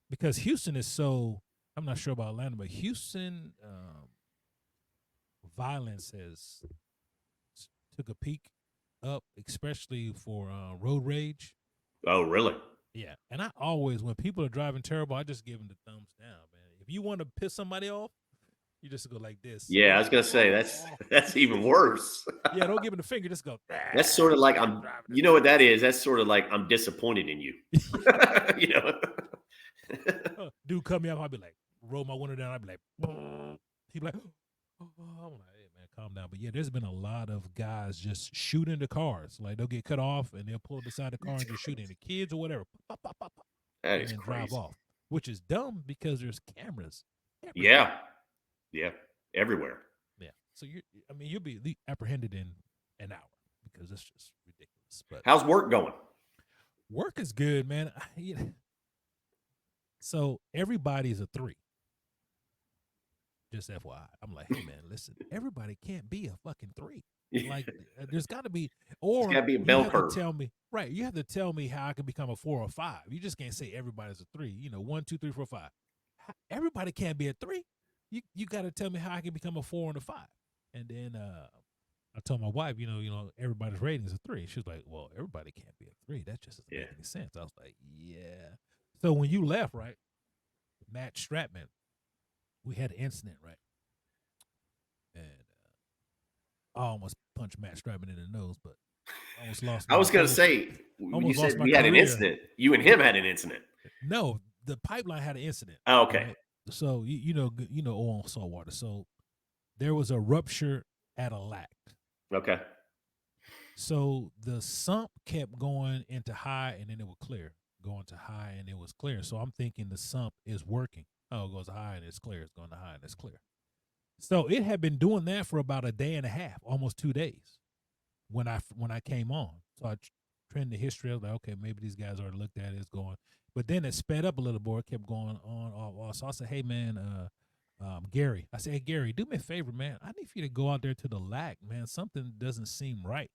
Because Houston is so, I'm not sure about Atlanta, but Houston violence has took a peak up, especially for road rage. Oh, really? Yeah. And I always, when people are driving terrible, I just give them the thumbs down, man. If you want to piss somebody off, you just go like this. Yeah, I was gonna say that's even worse. Yeah, don't give him the finger. Just go. That's sort of like you know what that is? That's sort of like I'm disappointed in you. Dude cut me off. I'll be like, roll my window down. I'll be like, he'd be like, I'm like, hey man, calm down. But yeah, there's been a lot of guys just shooting the cars. Like they'll get cut off and they'll pull beside the car and just shooting the kids or whatever. That is and crazy. Drive off, which is dumb because there's cameras. Yeah, everywhere. Yeah, so you'll be apprehended in an hour because it's just ridiculous. But how's work going? Work is good, man. So everybody's a 3. Just FYI, I'm like, hey man, listen, everybody can't be a fucking 3. Like, there's got to be, or got to be a bell curve. You have to tell me how I can become a 4 or 5. You just can't say everybody's a 3. 1, 2, 3, 4, 5. Everybody can't be a 3. You got to tell me how I can become a 4 and a 5. And then I told my wife, everybody's rating is a 3. She was like, well, everybody can't be a 3. That just doesn't make any sense. I was like, yeah. So when you left, right, Matt Stratman, we had an incident, right? And I almost punched Matt Stratman in the nose, but I almost lost. I was going to say, when you said we had an incident, you and him had an incident. No, the pipeline had an incident. Oh, okay. Right? So you know oil and salt water. So there was a rupture at a lac. Okay. So the sump kept going into high and then it would clear. Going to high and it was clear. So I'm thinking the sump is working. Oh, it goes high and it's clear. It's going to high and it's clear. So it had been doing that for about a day and a half, almost 2 days when I came on. So I trended the history. I was like, okay, maybe these guys already looked at it. It's going. But then it sped up a little more. It kept going on, off. So I said, hey, man, Gary. I said, hey, Gary, do me a favor, man. I need for you to go out there to the lac, man. Something doesn't seem right.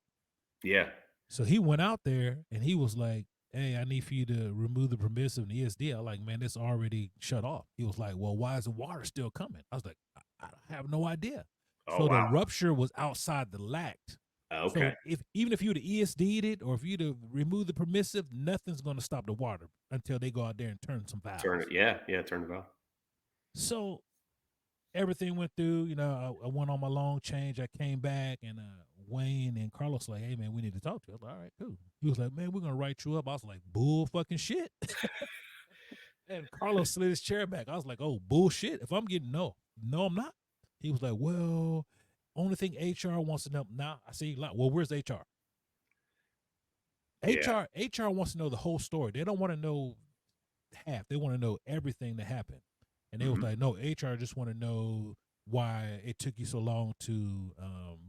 Yeah. So he went out there and he was like, hey, I need for you to remove the permissive and the ESD. I was like, man, it's already shut off. He was like, well, why is the water still coming? I was like, I have no idea. So the rupture was outside the lac. Okay. So even if you would have ESD'd it or if you'd have removed the permissive, nothing's going to stop the water until they go out there and turn some valves. Turn the valve. So everything went through. I went on my long change. I came back and Wayne and Carlos like, hey man, we need to talk to you. I was like, all right, cool. He was like, man, we're gonna write you up. I was like, bull fucking shit. And Carlos slid his chair back. I was like, oh, bullshit. If I'm getting no, I'm not. He was like, well, only thing HR wants to know. Now I see, well, where's HR? HR wants to know the whole story. They don't want to know half. They want to know everything that happened. And they was like, no, HR just want to know why it took you so long to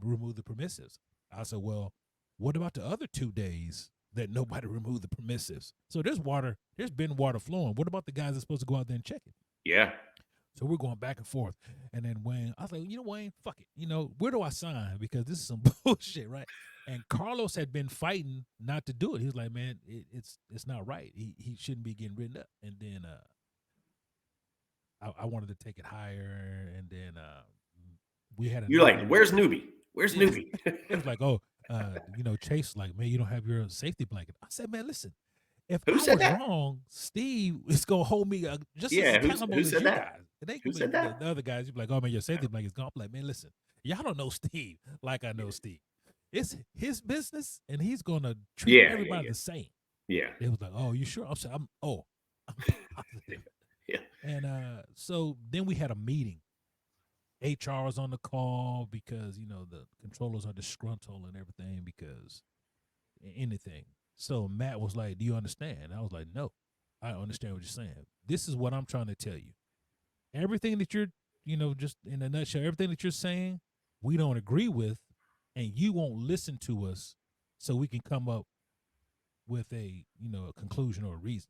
remove the permissives. I said, well, what about the other 2 days that nobody removed the permissives? So there's been water flowing. What about the guys that's supposed to go out there and check it? Yeah. So we're going back and forth. And then Wayne, I was like, Wayne, fuck it. Where do I sign? Because this is some bullshit, right? And Carlos had been fighting not to do it. He was like, man, it's not right. He shouldn't be getting written up. And then I wanted to take it higher. And then we had You're like, where's Newby? Where's Newby? It was like, Chase, like, man, you don't have your safety blanket. I said, man, listen, if Who I said was that? wrong, Steve is gonna hold me just Yeah, as accountable who as said you that? guys. It ain't Who gonna said be that? the other guys. You be like, oh man, your safety blanket's gone. I'm like, man, listen, y'all don't know Steve like I know Steve. It's his business, and he's gonna treat everybody the same. Yeah. It was like, oh, you sure? I'm saying, I'm positive. Yeah. And so then we had a meeting. HR was on the call because the controllers are disgruntled and everything because anything. So Matt was like, "Do you understand?" I was like, "No, I understand what you're saying. This is what I'm trying to tell you. Everything that you're, just in a nutshell, everything that you're saying, we don't agree with, and you won't listen to us, so we can come up with a conclusion or a reason."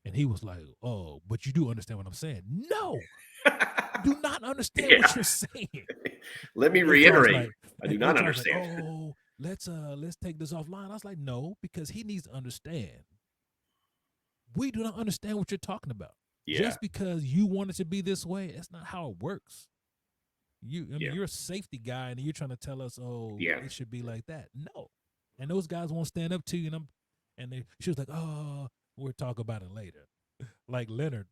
And he was like, "Oh, but you do understand what I'm saying?" No, I do not understand what you're saying. Let me reiterate. I do not understand. Like, oh, let's take this offline. I was like, no, because he needs to understand. We do not understand what you're talking about. Yeah. Just because you want it to be this way, that's not how it works. You're a safety guy, and you're trying to tell us, it should be like that. No, and those guys won't stand up to you. And she was like, oh, we'll talk about it later. Like Leonard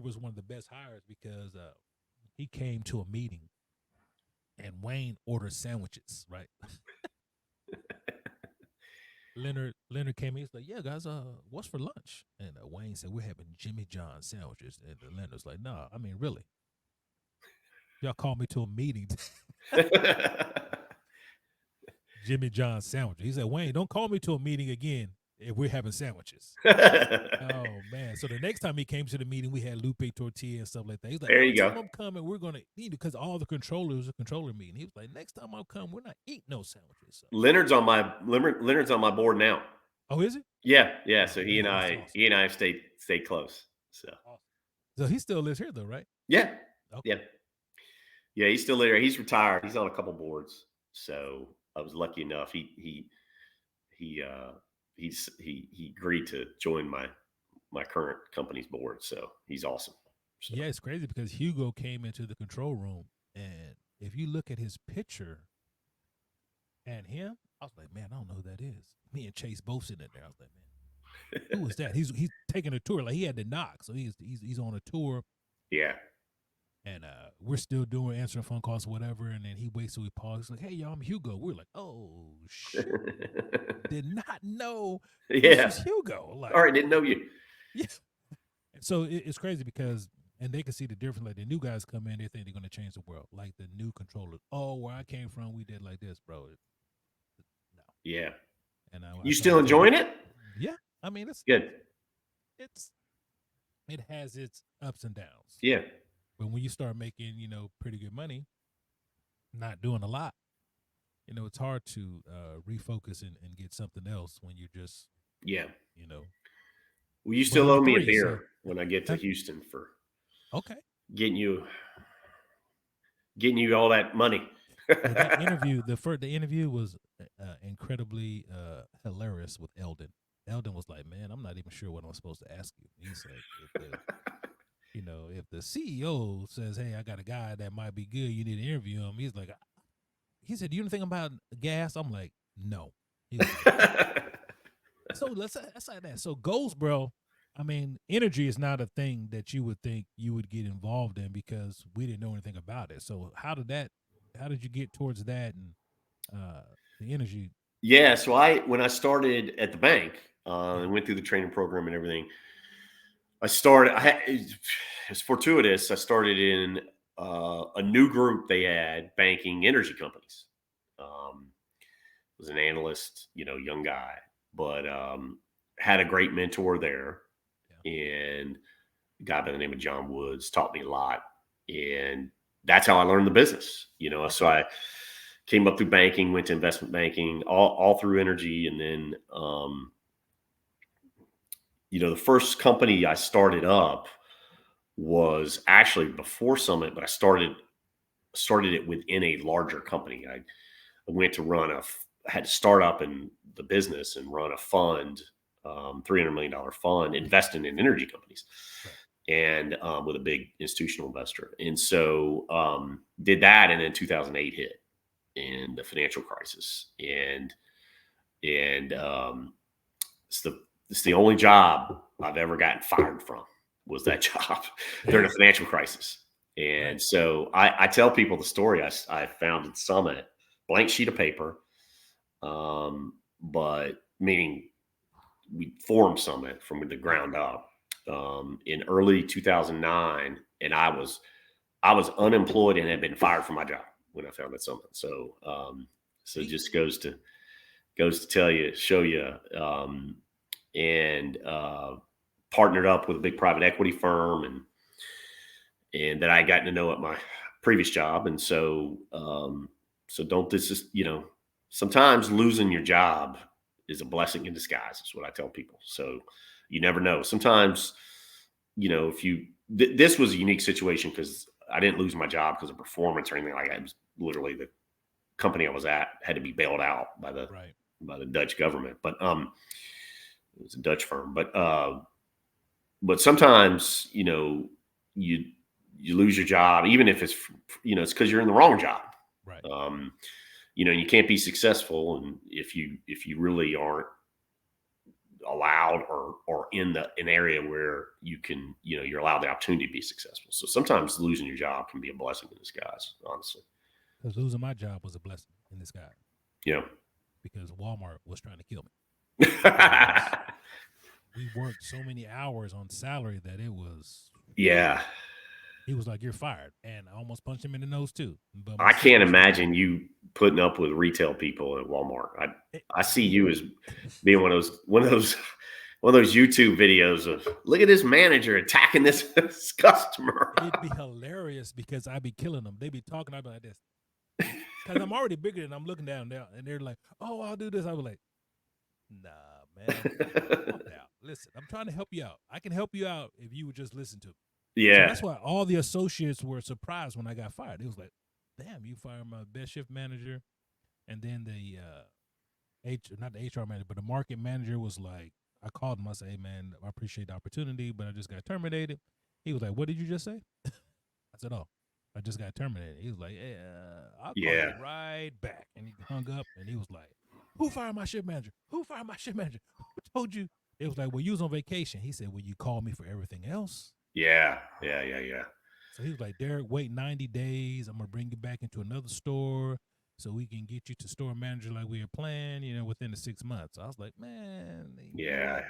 was one of the best hires because he came to a meeting and Wayne ordered sandwiches, right? Leonard came in. He's like, yeah, guys, what's for lunch? And Wayne said, we're having Jimmy John sandwiches. And Leonard's like, nah, I mean, really? Y'all called me to a meeting. Jimmy John sandwiches. He said, Wayne, don't call me to a meeting again if we're having sandwiches. Oh, man. So the next time he came to the meeting, we had Lupe Tortilla and stuff like that. He's like, there you go. I'm coming, we're going to eat, because all the controllers, a controller meeting. He was like, next time I come, we're not eating no sandwiches. So. Leonard's on my board now. Oh, is he? Yeah. Yeah. So he and I have stayed close. So he still lives here though, right? Yeah. Okay. Yeah. Yeah. He's still there. He's retired. He's on a couple boards. So I was lucky enough. He agreed to join my current company's board. So he's awesome. So. Yeah, it's crazy because Hugo came into the control room, and if you look at his picture and him, I was like, man, I don't know who that is. Me and Chase both sitting there. I was like, man, who is that? He's taking a tour. Like, he had to knock, so he's on a tour. Yeah. And we're still answering phone calls or whatever. And then he waits till we pause. He's like, hey, y'all, I'm Hugo. We're like, oh, shit. Did not know this was Hugo. Like, all right, didn't know you. Yeah. So it's crazy because, and they can see the difference. Like, the new guys come in, they think they're going to change the world. Like the new controllers. Oh, where I came from, we did like this, bro. No. Yeah. And you still enjoying it? Yeah. I mean, it's good. It has its ups and downs. Yeah. But when you start making, pretty good money, not doing a lot, it's hard to refocus and get something else when you're just, Well, you still owe me a beer when I get to Houston for getting you all that money. That interview, the interview was incredibly hilarious with Eldon. Eldon was like, man, I'm not even sure what I'm supposed to ask you. He's like, if the CEO says, hey, I got a guy that might be good, you need to interview him. He's like, he said, do you know anything about gas? I'm like, no. Like, so let's like that. So Goldsboro, I mean, energy is not a thing that you would think you would get involved in because we didn't know anything about it. So how did you get towards that and the energy? Yeah. So when I started at the bank and went through the training program and everything, it's fortuitous. I started in a new group they had, banking energy companies. Was an analyst, young guy, but had a great mentor there. Yeah. And a guy by the name of John Woods taught me a lot. And that's how I learned the business, So I came up through banking, went to investment banking, all through energy. And then, the first company I started up was actually before Summit, but I started it within a larger company. went to had to start up in the business and run a fund, $300 million fund, investing in energy companies. Right. And with a big institutional investor. And so did that. And then 2008 hit and the financial crisis. And it's the only job I've ever gotten fired from was that job during the financial crisis. And so I tell people the story. I founded Summit, blank sheet of paper, but meaning we formed Summit from the ground up in early 2009, and I was unemployed and had been fired from my job when I founded Summit. So it just goes to show you, and partnered up with a big private equity firm and that I got to know at my previous job. And so sometimes losing your job is a blessing in disguise, is what I tell people. So you never know. Sometimes, this was a unique situation because I didn't lose my job because of performance or anything like that. It was literally the company I was at had to be bailed out by the Dutch government, but it was a Dutch firm. But sometimes, you lose your job, even if it's, it's because you're in the wrong job. Right. You can't be successful, and if you really aren't allowed or in an area where you can, you're allowed the opportunity to be successful. So sometimes losing your job can be a blessing in disguise, honestly. Because losing my job was a blessing in disguise. Yeah. Because Walmart was trying to kill me. We worked so many hours on salary that it was. Yeah. He was like, "You're fired," and I almost punched him in the nose too. But I can't imagine you putting up with retail people at Walmart. I see you as being one of those YouTube videos of, look at this manager attacking this customer. It'd be hilarious because I'd be killing them. They'd be talking, I'd be like this. Because I'm already bigger than I'm looking down there, and they're like, "Oh, I'll do this." I was like, "Nah, man. Listen, I'm trying to help you out. I can help you out if you would just listen to me." Yeah. So that's why all the associates were surprised when I got fired. It was like, "Damn, you fired my best shift manager," and then the not the HR manager, but the market manager was like, I called him. I said, "Hey, man, I appreciate the opportunity, but I just got terminated." He was like, "What did you just say?" I said, "Oh, I just got terminated." He was like, "Hey, I'll call you right back." And he hung up, and he was like, "Who fired my shift manager? Who fired my shift manager? Who told you?" It was like, "Well, you was on vacation." He said, "Well, you called me for everything else." Yeah. So he was like, "Derek, wait 90 days. I'm going to bring you back into another store so we can get you to store manager like we were planned, within the 6 months." I was like, man. Yeah.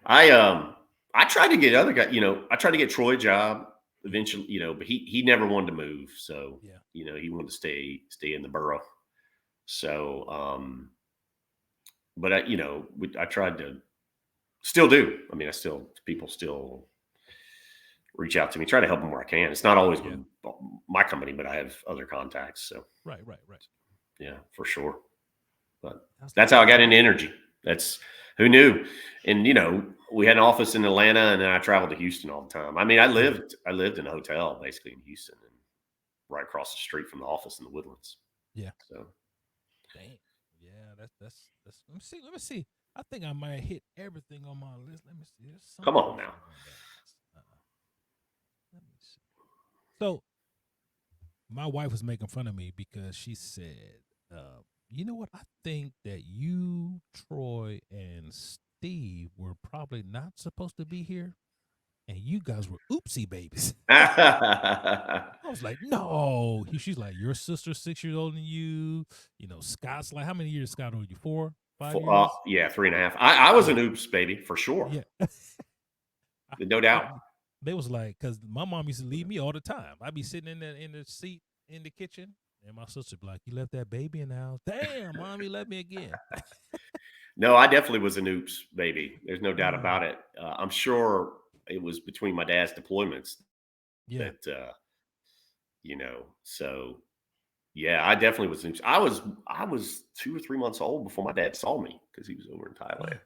I tried to get other guys, I tried to get Troy a job eventually, but he never wanted to move. So, he wanted to stay in the borough. So, but I tried to still do. I mean, people still reach out to me, try to help them where I can. It's not always with my company, but I have other contacts. So right. Yeah, for sure. But that's how I got into energy. Who knew? And we had an office in Atlanta, and then I traveled to Houston all the time. I mean, I lived in a hotel basically in Houston, and right across the street from the office in the Woodlands. Yeah. So. Dang. Yeah, that's. Let me see. I think I might hit everything on my list. Let me see. Come on now. Let me see. So, my wife was making fun of me because she said, "You know what? I think that you, Troy, and Steve were probably not supposed to be here, and you guys were oopsie babies." I was like, "No." She's like, "Your sister's 6 years older than you. Scott's like, how many years Scott older you? 4, 5 years? Yeah, 3.5. I was an oops baby for sure. Yeah, no doubt. They was like, because my mom used to leave me all the time. I'd be sitting in the seat in the kitchen, and my sister would be like, "You left that baby in the house." "Damn, Mommy left me again." No, I definitely was an oops baby. There's no doubt about it. I'm sure it was between my dad's deployments. Yeah. That, so yeah, I definitely was. I was 2 or 3 months old before my dad saw me because he was over in Thailand. Yeah.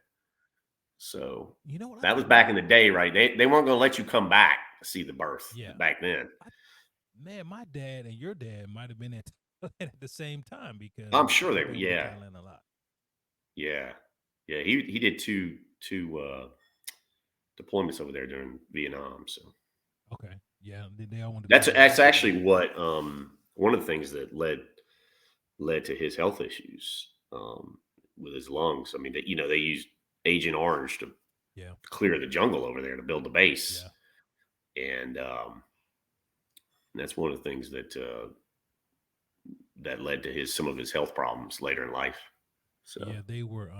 So that was back in the day, right? They weren't going to let you come back to see the birth back then. Man, my dad and your dad might have been at at the same time because I'm sure they were. a lot. Yeah. He did two deployments over there during Vietnam. So okay, yeah, they all want to. That's actually what one of the things that led to his health issues with his lungs. I mean, they used Agent Orange to clear the jungle over there to build the base, and that's one of the things that led to some of his health problems later in life. So yeah, they were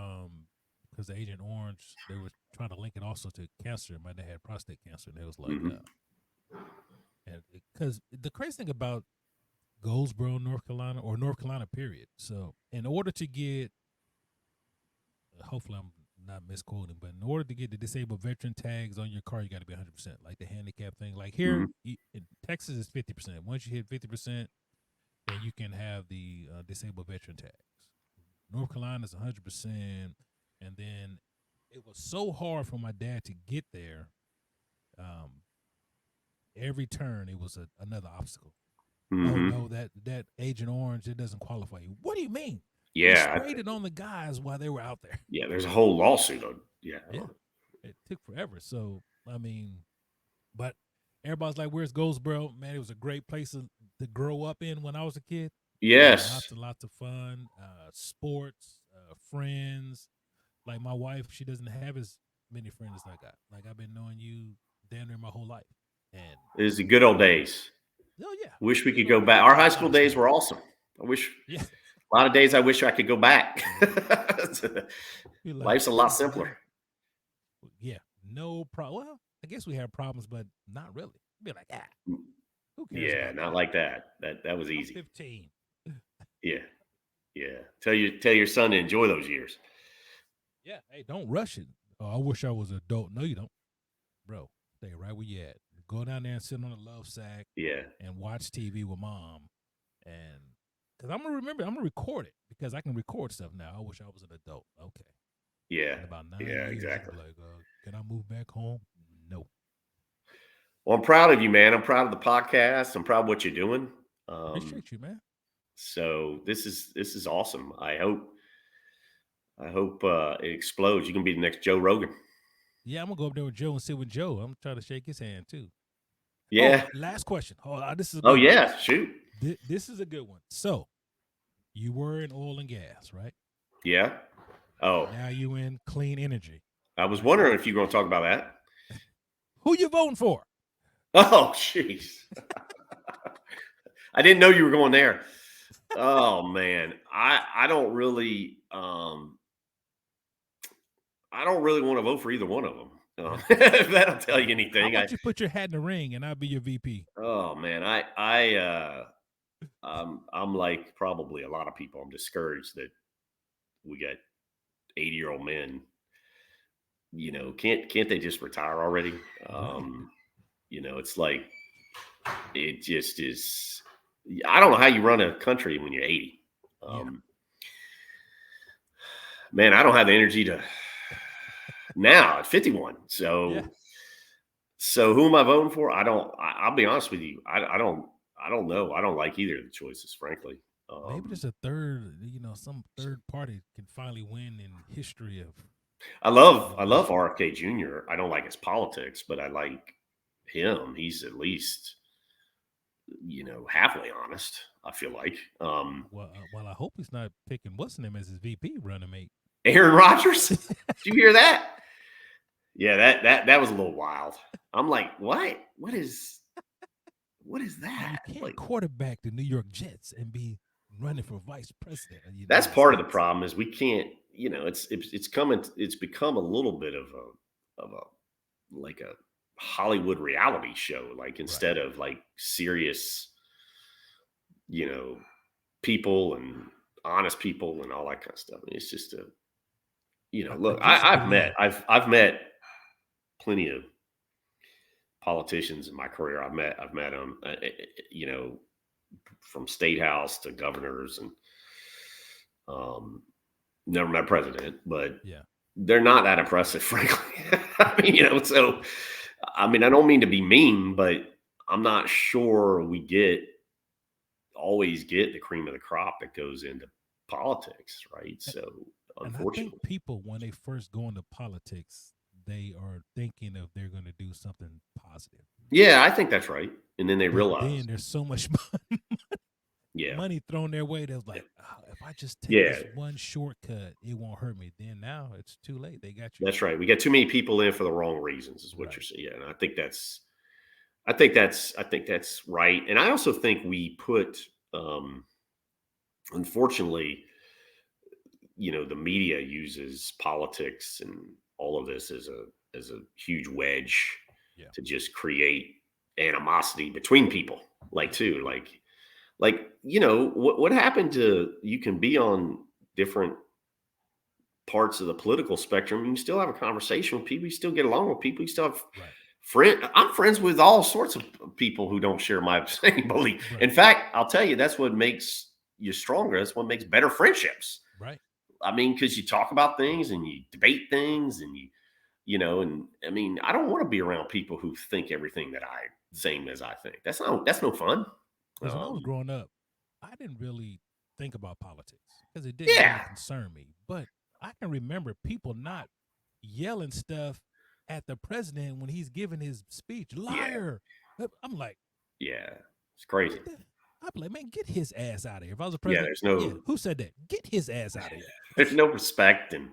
because Agent Orange, they were trying to link it also to cancer. My dad had prostate cancer, and it was like, and because the crazy thing about Goldsboro, North Carolina, period. So in order to get, hopefully I'm not misquoting, but in order to get the disabled veteran tags on your car, you got to be 100%, like the handicap thing. Like here in Texas is 50%. Once you hit 50%, then you can have the disabled veteran tags. North Carolina is 100%, and then it was so hard for my dad to get there. Every turn it was another obstacle. Oh no, that Agent Orange, it doesn't qualify you. What do you mean? Yeah, they sprayed it on the guys while they were out there. Yeah, there's a whole lawsuit on. Yeah, it took forever. So I mean, but everybody's like, "Where's Goldsboro?" Man, it was a great place to grow up in when I was a kid. Yes, lots of fun, sports, friends. Like my wife, she doesn't have as many friends as I got. Like I've been knowing you damn near my whole life, and it was the good old days. Oh yeah. Wish we could go back. Our high school days were awesome. I wish. Yeah. A lot of days I wish I could go back. Life's a lot simpler. Yeah. No problem. Well, I guess we have problems, but not really. Be like, who cares? Yeah, not like that. That was easy. 15. Yeah. Tell your son to enjoy those years. Yeah. Hey, don't rush it. Oh, I wish I was an adult. No, you don't, bro. Stay right where you at. Go down there and sit on the love sack. Yeah. And watch TV with mom. And because I'm gonna record it because I can record stuff now. I wish I was an adult. Okay. Yeah. In about 9 years, exactly. Like, can I move back home? No. Well, I'm proud of you, man. I'm proud of the podcast. I'm proud of what you're doing. Appreciate you, man. So this is awesome. I hope it explodes. You can be the next Joe Rogan. Yeah, I'm gonna go up there with Joe and sit with Joe. I'm trying to shake his hand too. Yeah. Last question. This is a good one. Shoot. This is a good one. So, you were in oil and gas, right? Yeah. Oh. Now you in clean energy. I was wondering if you were going to talk about that. Who you voting for? Oh, jeez. I didn't know you were going there. Oh man, I don't really want to vote for either one of them. If that'll tell you anything. How about you put your hat in the ring and I'll be your VP? Oh man, I'm like probably a lot of people. I'm discouraged that we got 80-year-old men. Can't they just retire already? It's like it just is. I don't know how you run a country when you're 80. Man, I don't have the energy to now at 51. So who am I voting for? I'll be honest with you. I don't know. I don't like either of the choices, frankly. Maybe there's a third, some third party can finally win in history of. I love RFK Jr. I don't like his politics, but I like him. He's at least, halfway honest, I feel like. Well, I hope he's not picking what's his name as his VP running mate. Aaron Rodgers. Did you hear that? Yeah, that was a little wild. I'm like, what? What is that? You can't quarterback the New York Jets and be running for vice president. That's part of the problem is we can't. It's become a little bit of a Hollywood reality show. Like instead of like serious, people and honest people and all that kind of stuff. It's just look. I've met plenty of politicians in my career. I've met them, from state house to governors and never met a president, but they're not that impressive, frankly. I don't mean to be mean, but I'm not sure we get always get the cream of the crop that goes into politics, right? So unfortunately, I think people, when they first go into politics, they are thinking of they're going to do something positive. Yeah, I think that's right. And then they realize then there's so much money thrown their way. They're like, if I just take this one shortcut, it won't hurt me. Then now it's too late. They got you. That's right. We got too many people in for the wrong reasons, is what you're saying. Yeah, and I think that's right. And I also think we put, unfortunately, the media uses politics and all of this as a huge wedge to just create animosity between people. What happened to, you can be on different parts of the political spectrum, you still have a conversation with people, you still get along with people, you still have I'm friends with all sorts of people who don't share my same belief. In fact, I'll tell you, that's what makes you stronger. That's what makes better friendships. Right. I mean, because you talk about things and you debate things and and I mean, I don't want to be around people who think everything that same as I think. That's no fun. Because when I was growing up, I didn't really think about politics because it didn't really concern me. But I can remember people not yelling stuff at the president when he's giving his speech. Liar. Yeah. I'm like, it's crazy. I'm like, man, get his ass out of here. If I was a president, who said that? Get his ass out of here. There's no respect and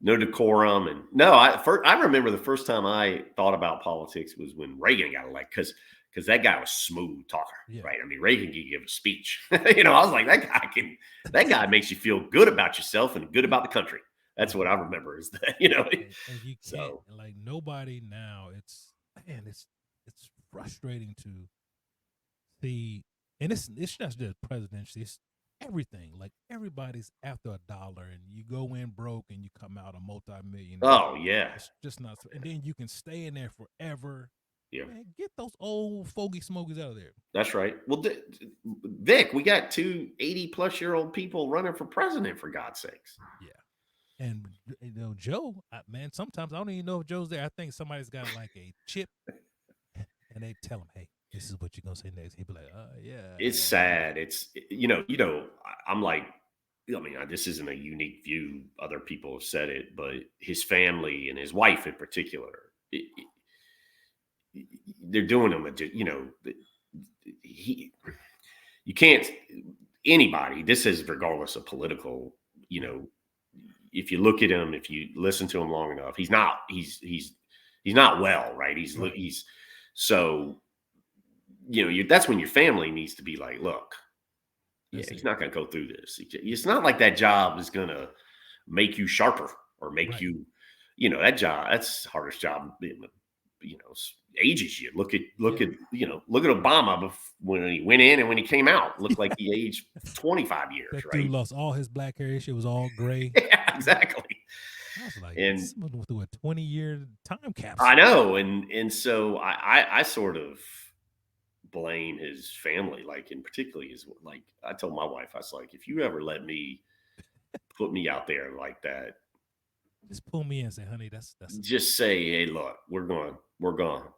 no decorum. And no, I remember the first time I thought about politics was when Reagan got elected, because that guy was smooth talker, right? I mean, Reagan can give a speech. I was like, that guy makes you feel good about yourself and good about the country. That's what I remember is that, And you can't, like, nobody now, it's frustrating to see, and it's not just presidency, it's everything. Like, everybody's after $1 and you go in broke and you come out a multi-millionaire. Oh, yeah. It's just not, and then you can stay in there forever. Yeah. Man, get those old fogey smokies out of there. That's right. Well, Vic, we got 2 80-plus-year-old people running for president, for God's sakes. Yeah. And, Joe, man, sometimes I don't even know if Joe's there. I think somebody's got like a chip and they tell him, hey, this is what you're going to say next. He'd be like, yeah. It's sad. It's, I'm like, I mean, this isn't a unique view. Other people have said it, but his family and his wife in particular, they're doing him, you can't, anybody, this is regardless of political, if you look at him, if you listen to him long enough, he's not well, right? He's so, that's when your family needs to be like, look, he's not going to go through this. It's not like that job is going to make you sharper or make you, that job, that's the hardest job, ages you. Look at Obama when he went in and when he came out, looked like he aged 25 years. That right? Dude lost all his black hair. Shit was all gray. Yeah, exactly. I was like, someone through a 20-year time capsule. I know, and so I sort of blame his family, like, and particularly like I told my wife, I was like, if you ever let me put me out there like that, just pull me in and say, honey, that's just say, hey, look, we're gone.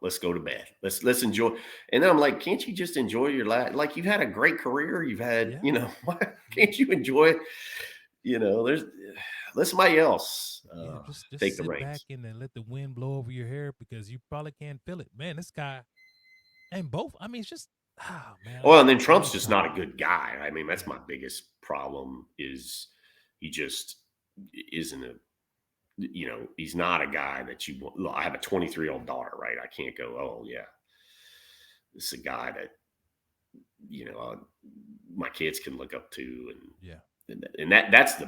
Let's go to bed. Let's enjoy. And then I'm like, can't you just enjoy your life? Like, you've had a great career. You've had, why can't you enjoy it? Let somebody else just take the sit reins. back and then let the wind blow over your hair because you probably can't feel it. Man, this guy, and both, I mean, it's just, man. Well, and then Trump's just not a good guy. I mean, that's my biggest problem is he just isn't he's not a guy that you want. Look, I have a 23-year-old daughter, right? I can't go, oh yeah, this is a guy that, my kids can look up to. And and that's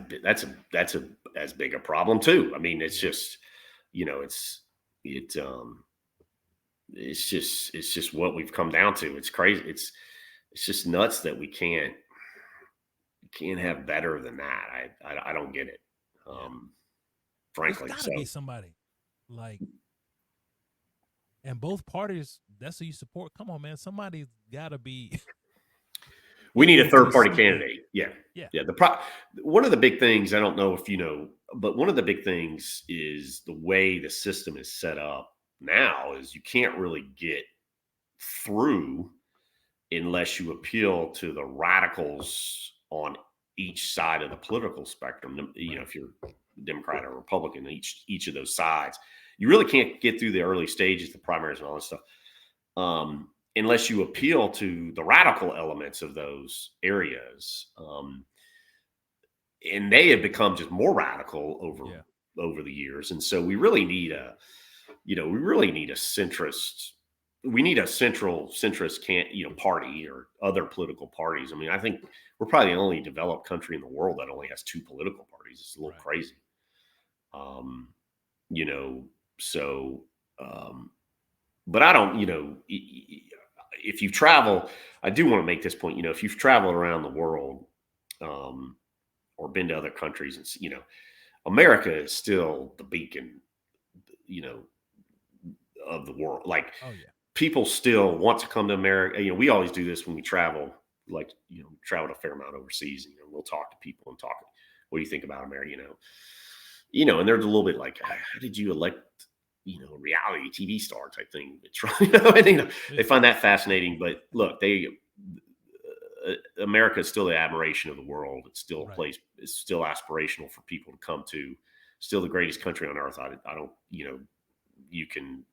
as big a problem too. I mean, it's just, it's just what we've come down to. It's crazy. It's just nuts that we can't have better than that. I don't get it. Frankly, there's gotta be somebody like, and both parties, that's who you support. Come on, man, somebody's gotta be. We need a third-party candidate. Yeah. One of the big things, I don't know if you know, but one of the big things is the way the system is set up now is you can't really get through unless you appeal to the radicals on each side of the political spectrum. You know, if you're Democrat or Republican, each of those sides, you really can't get through the early stages, the primaries and all that stuff, unless you appeal to the radical elements of those areas. And they have become just more radical over the years. And so we really need a centrist. We need a centrist party or other political parties. I mean, I think we're probably the only developed country in the world that only has 2 political parties. It's a little crazy. But I don't, if you travel, I do want to make this point, if you've traveled around the world, or been to other countries, and, America is still the beacon, of the world. Like, people still want to come to America. We always do this when we travel, like, traveled a fair amount overseas, and we'll talk to people and talk, what do you think about America? And there's a little bit like, how did you elect, reality TV star type thing? They find that fascinating, but look, America is still the admiration of the world. It's still a place. It's still aspirational for people to come to. Still the greatest country on earth. I don't. You can.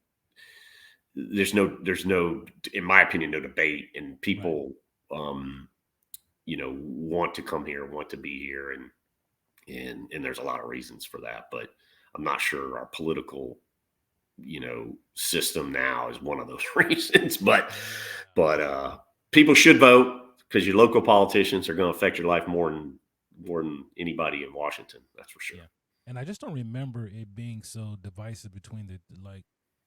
There's no, in my opinion, no debate. And people, want to come here, want to be here, and there's a lot of reasons for that. But I'm not sure our political, system now is one of those reasons. But people should vote, because your local politicians are going to affect your life more than anybody in Washington. That's for sure. Yeah. And I just don't remember it being so divisive between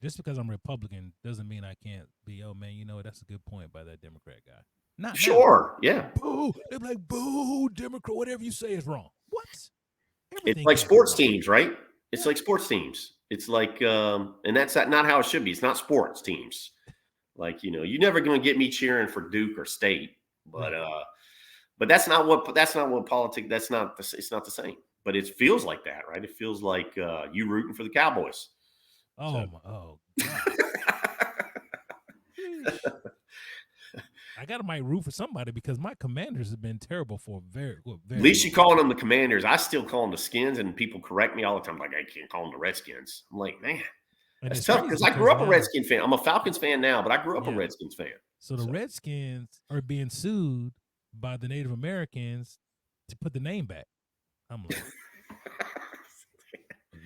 just because I'm Republican doesn't mean I can't be, oh man, that's a good point by that Democrat guy. Not sure. Yeah. Boo. They're like, boo, Democrat, whatever you say is wrong. What? It's like sports teams, right? It's like sports teams. It's like, and that's not how it should be. It's not sports teams. Like, you're never going to get me cheering for Duke or State. But that's not what politics. It's not the same. But it feels like that, right? It feels like you rooting for the Cowboys. God. I might root for somebody, because my Commanders have been terrible for very. At least you're calling them the Commanders. I still call them the Skins, and people correct me all the time. Like, I can't call them the Redskins. I'm like, man, that's tough, because I grew up a Redskins fan. I'm a Falcons fan now, but I grew up a Redskins fan. So the Redskins are being sued by the Native Americans to put the name back. I'm like,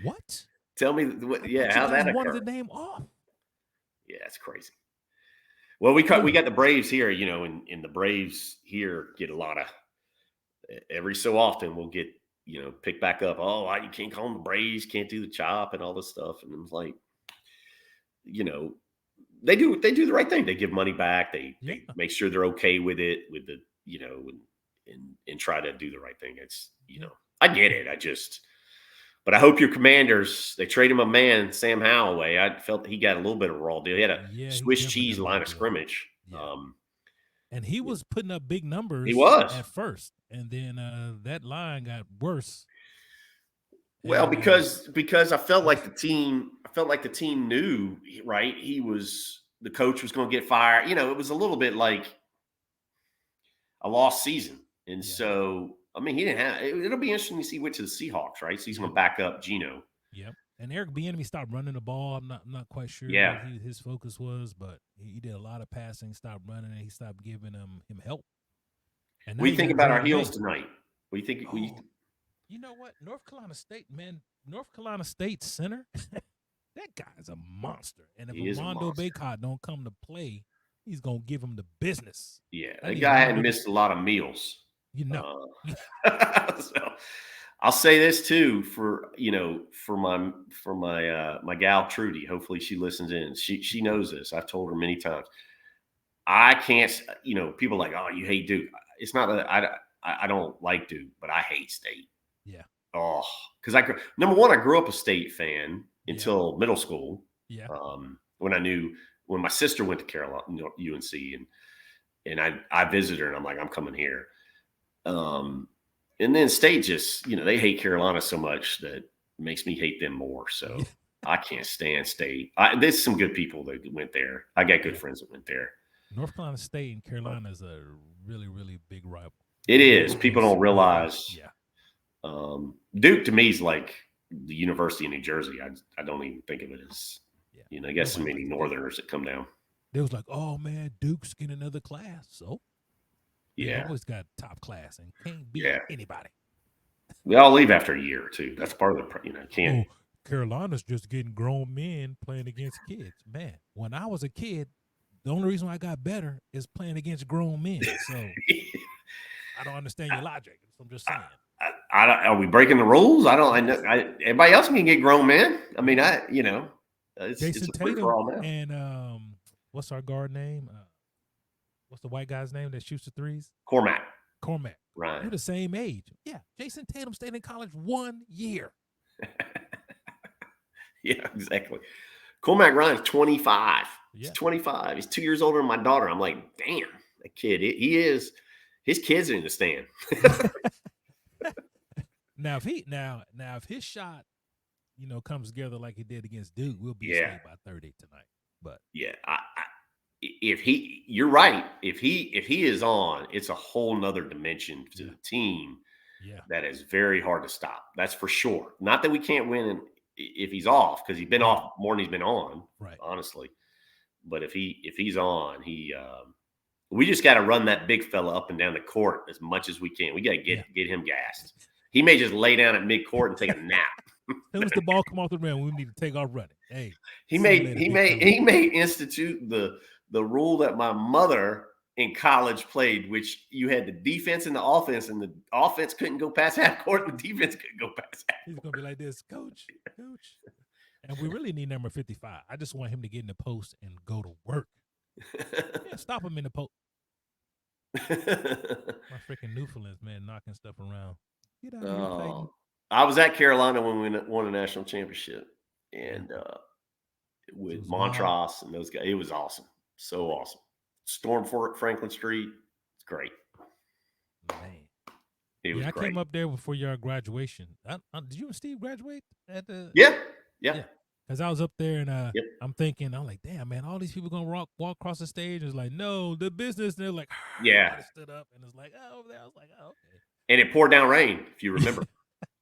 what? Tell me, how that occurred. Wanted the name off. Yeah, it's crazy. Well, we got the Braves here, and the Braves here get a lot of, every so often we'll get, picked back up. Oh, you can't call them the Braves, can't do the chop and all this stuff. And it's like, they do the right thing. They give money back. They make sure they're okay with it, with the, and try to do the right thing. It's, I get it. But I hope your Commanders, they trade him a man, Sam Howell, away. I felt he got a little bit of a raw deal. He had a Swiss cheese line of scrimmage. Yeah. And he was putting up big numbers. He was at first, and then that line got worse. Well, because I felt like the team knew, right? The coach was going to get fired. It was a little bit like a lost season. And so, I mean, it'll be interesting to see which of the Seahawks, right? So he's going to back up Geno. Yep. And Eric Bieniemy stopped running the ball. I'm not quite sure what his focus was, but he did a lot of passing, stopped running, and he stopped giving him help. And what do you think about our heels tonight? What do you think? You know what? North Carolina State center, that guy's a monster. And if Armando Bacot don't come to play, he's going to give him the business. Yeah, that guy hadn't missed a lot of meals. So I'll say this too for my gal Trudy. Hopefully she listens in. She knows this. I've told her many times. I can't. People are like, oh, you hate Duke. It's not that I don't like Duke, but I hate State. Yeah. Oh, because number one, I grew up a State fan until middle school. Yeah. When my sister went to Carolina, UNC, and I visited her, and I'm like, I'm coming here. And then State just, they hate Carolina so much that makes me hate them more. So I can't stand State. There's some good people that went there. I got good friends that went there. North Carolina State and Carolina is a really, really big rival. It is. People don't realize. Yeah. Duke to me is like the University of New Jersey. I don't even think of it as, I guess so many Northerners that come down. They was like, oh man, Duke's getting another class. So they always got top class and can't beat anybody. We all leave after a year or two. That's part of the, can't. Oh, Carolina's just getting grown men playing against kids. Man, when I was a kid, the only reason I got better is playing against grown men. So I don't understand your logic. I'm just saying. Are we breaking the rules? I know. Everybody else can get grown men. I mean, it's Jason Tatum for all now. And what's our guard name? What's the white guy's name that shoots the threes? Cormac. Right. You're the same age. Yeah. Jason Tatum stayed in college 1 year. Yeah, exactly. Cormac Ryan's 25. Yeah. He's 25. He's 2 years older than my daughter. I'm like, damn, that kid. He is. His kids are in the stand. Now if his shot, comes together like he did against Duke, we'll be saved by 30 tonight. But you're right. If he is on, it's a whole nother dimension to the team. Yeah, that is very hard to stop. That's for sure. Not that we can't win if he's off, because he's been off more than he's been on. Right. Honestly, but if he's on, we just got to run that big fella up and down the court as much as we can. We got to get him gassed. He may just lay down at midcourt and take a nap. As soon as the ball come off the rim, we need to take off running. Hey, he may institute the rule that my mother in college played, which you had the defense and the offense couldn't go past half court, and the defense couldn't go past half court. He's gonna be like this, coach. And we really need number 55. I just want him to get in the post and go to work. Stop him in the post. My freaking Newfoundlands, man, knocking stuff around. Get out of here, Clayton. I was at Carolina when we won a national championship, and with Montross and those guys, it was awesome, so awesome. Storm Fort Franklin Street, it's great. Man, it was I great. came up there before your graduation. Did you and Steve graduate at the? Yeah. Because I was up there and I'm thinking, I'm like, damn, man, all these people gonna walk across the stage. It's like, no, the business. And they're like, I stood up and it's like, oh, over there. I was like, oh, okay. And it poured down rain, if you remember.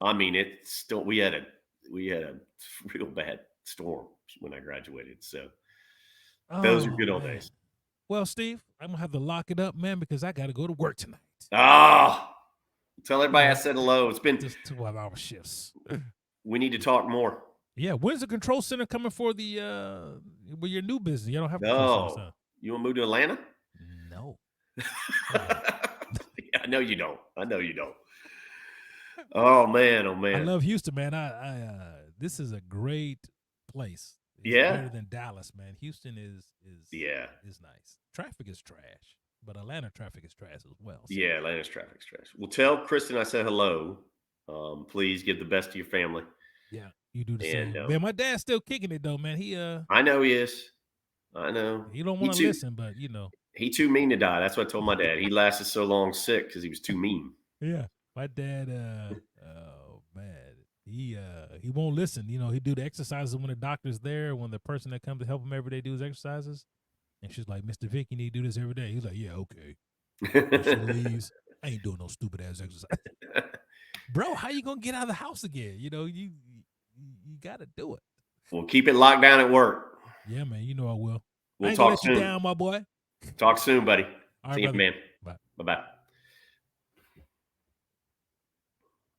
I mean, it's still we had a real bad storm when I graduated. So those are good old days. Well, Steve, I'm gonna have to lock it up, man, because I got to go to work tonight. Tell everybody I said hello. It's been just 12-hour shifts. We need to talk more. Yeah, when's the control center coming for the with your new business? You don't have control center. You want to move to Atlanta? No. I know you don't. Oh man. I love Houston, man. I this is a great place. It's better than Dallas, man. Houston is nice. Traffic is trash, but Atlanta traffic is trash as well. So. Yeah, Atlanta's traffic is trash. Well, tell Kristen I said hello. Please give the best to your family. Yeah, you do the same. Man, my dad's still kicking it though, man. I know he is. I know. He don't want to listen, but he too mean to die. That's what I told my dad. He lasted so long sick because he was too mean. Yeah, my dad. Oh man, he won't listen. He do the exercises when the doctor's there, when the person that comes to help him every day do his exercises, and she's like, "Mr. Vick, you need to do this every day." He's like, "Yeah, okay." And she leaves. I ain't doing no stupid ass exercise, bro. How you gonna get out of the house again? You got to do it. Well, keep it locked down at work. Yeah, man. I will. We'll talk soon. You down, my boy. Talk soon, buddy. All right, see you, man. Bye. Bye-bye.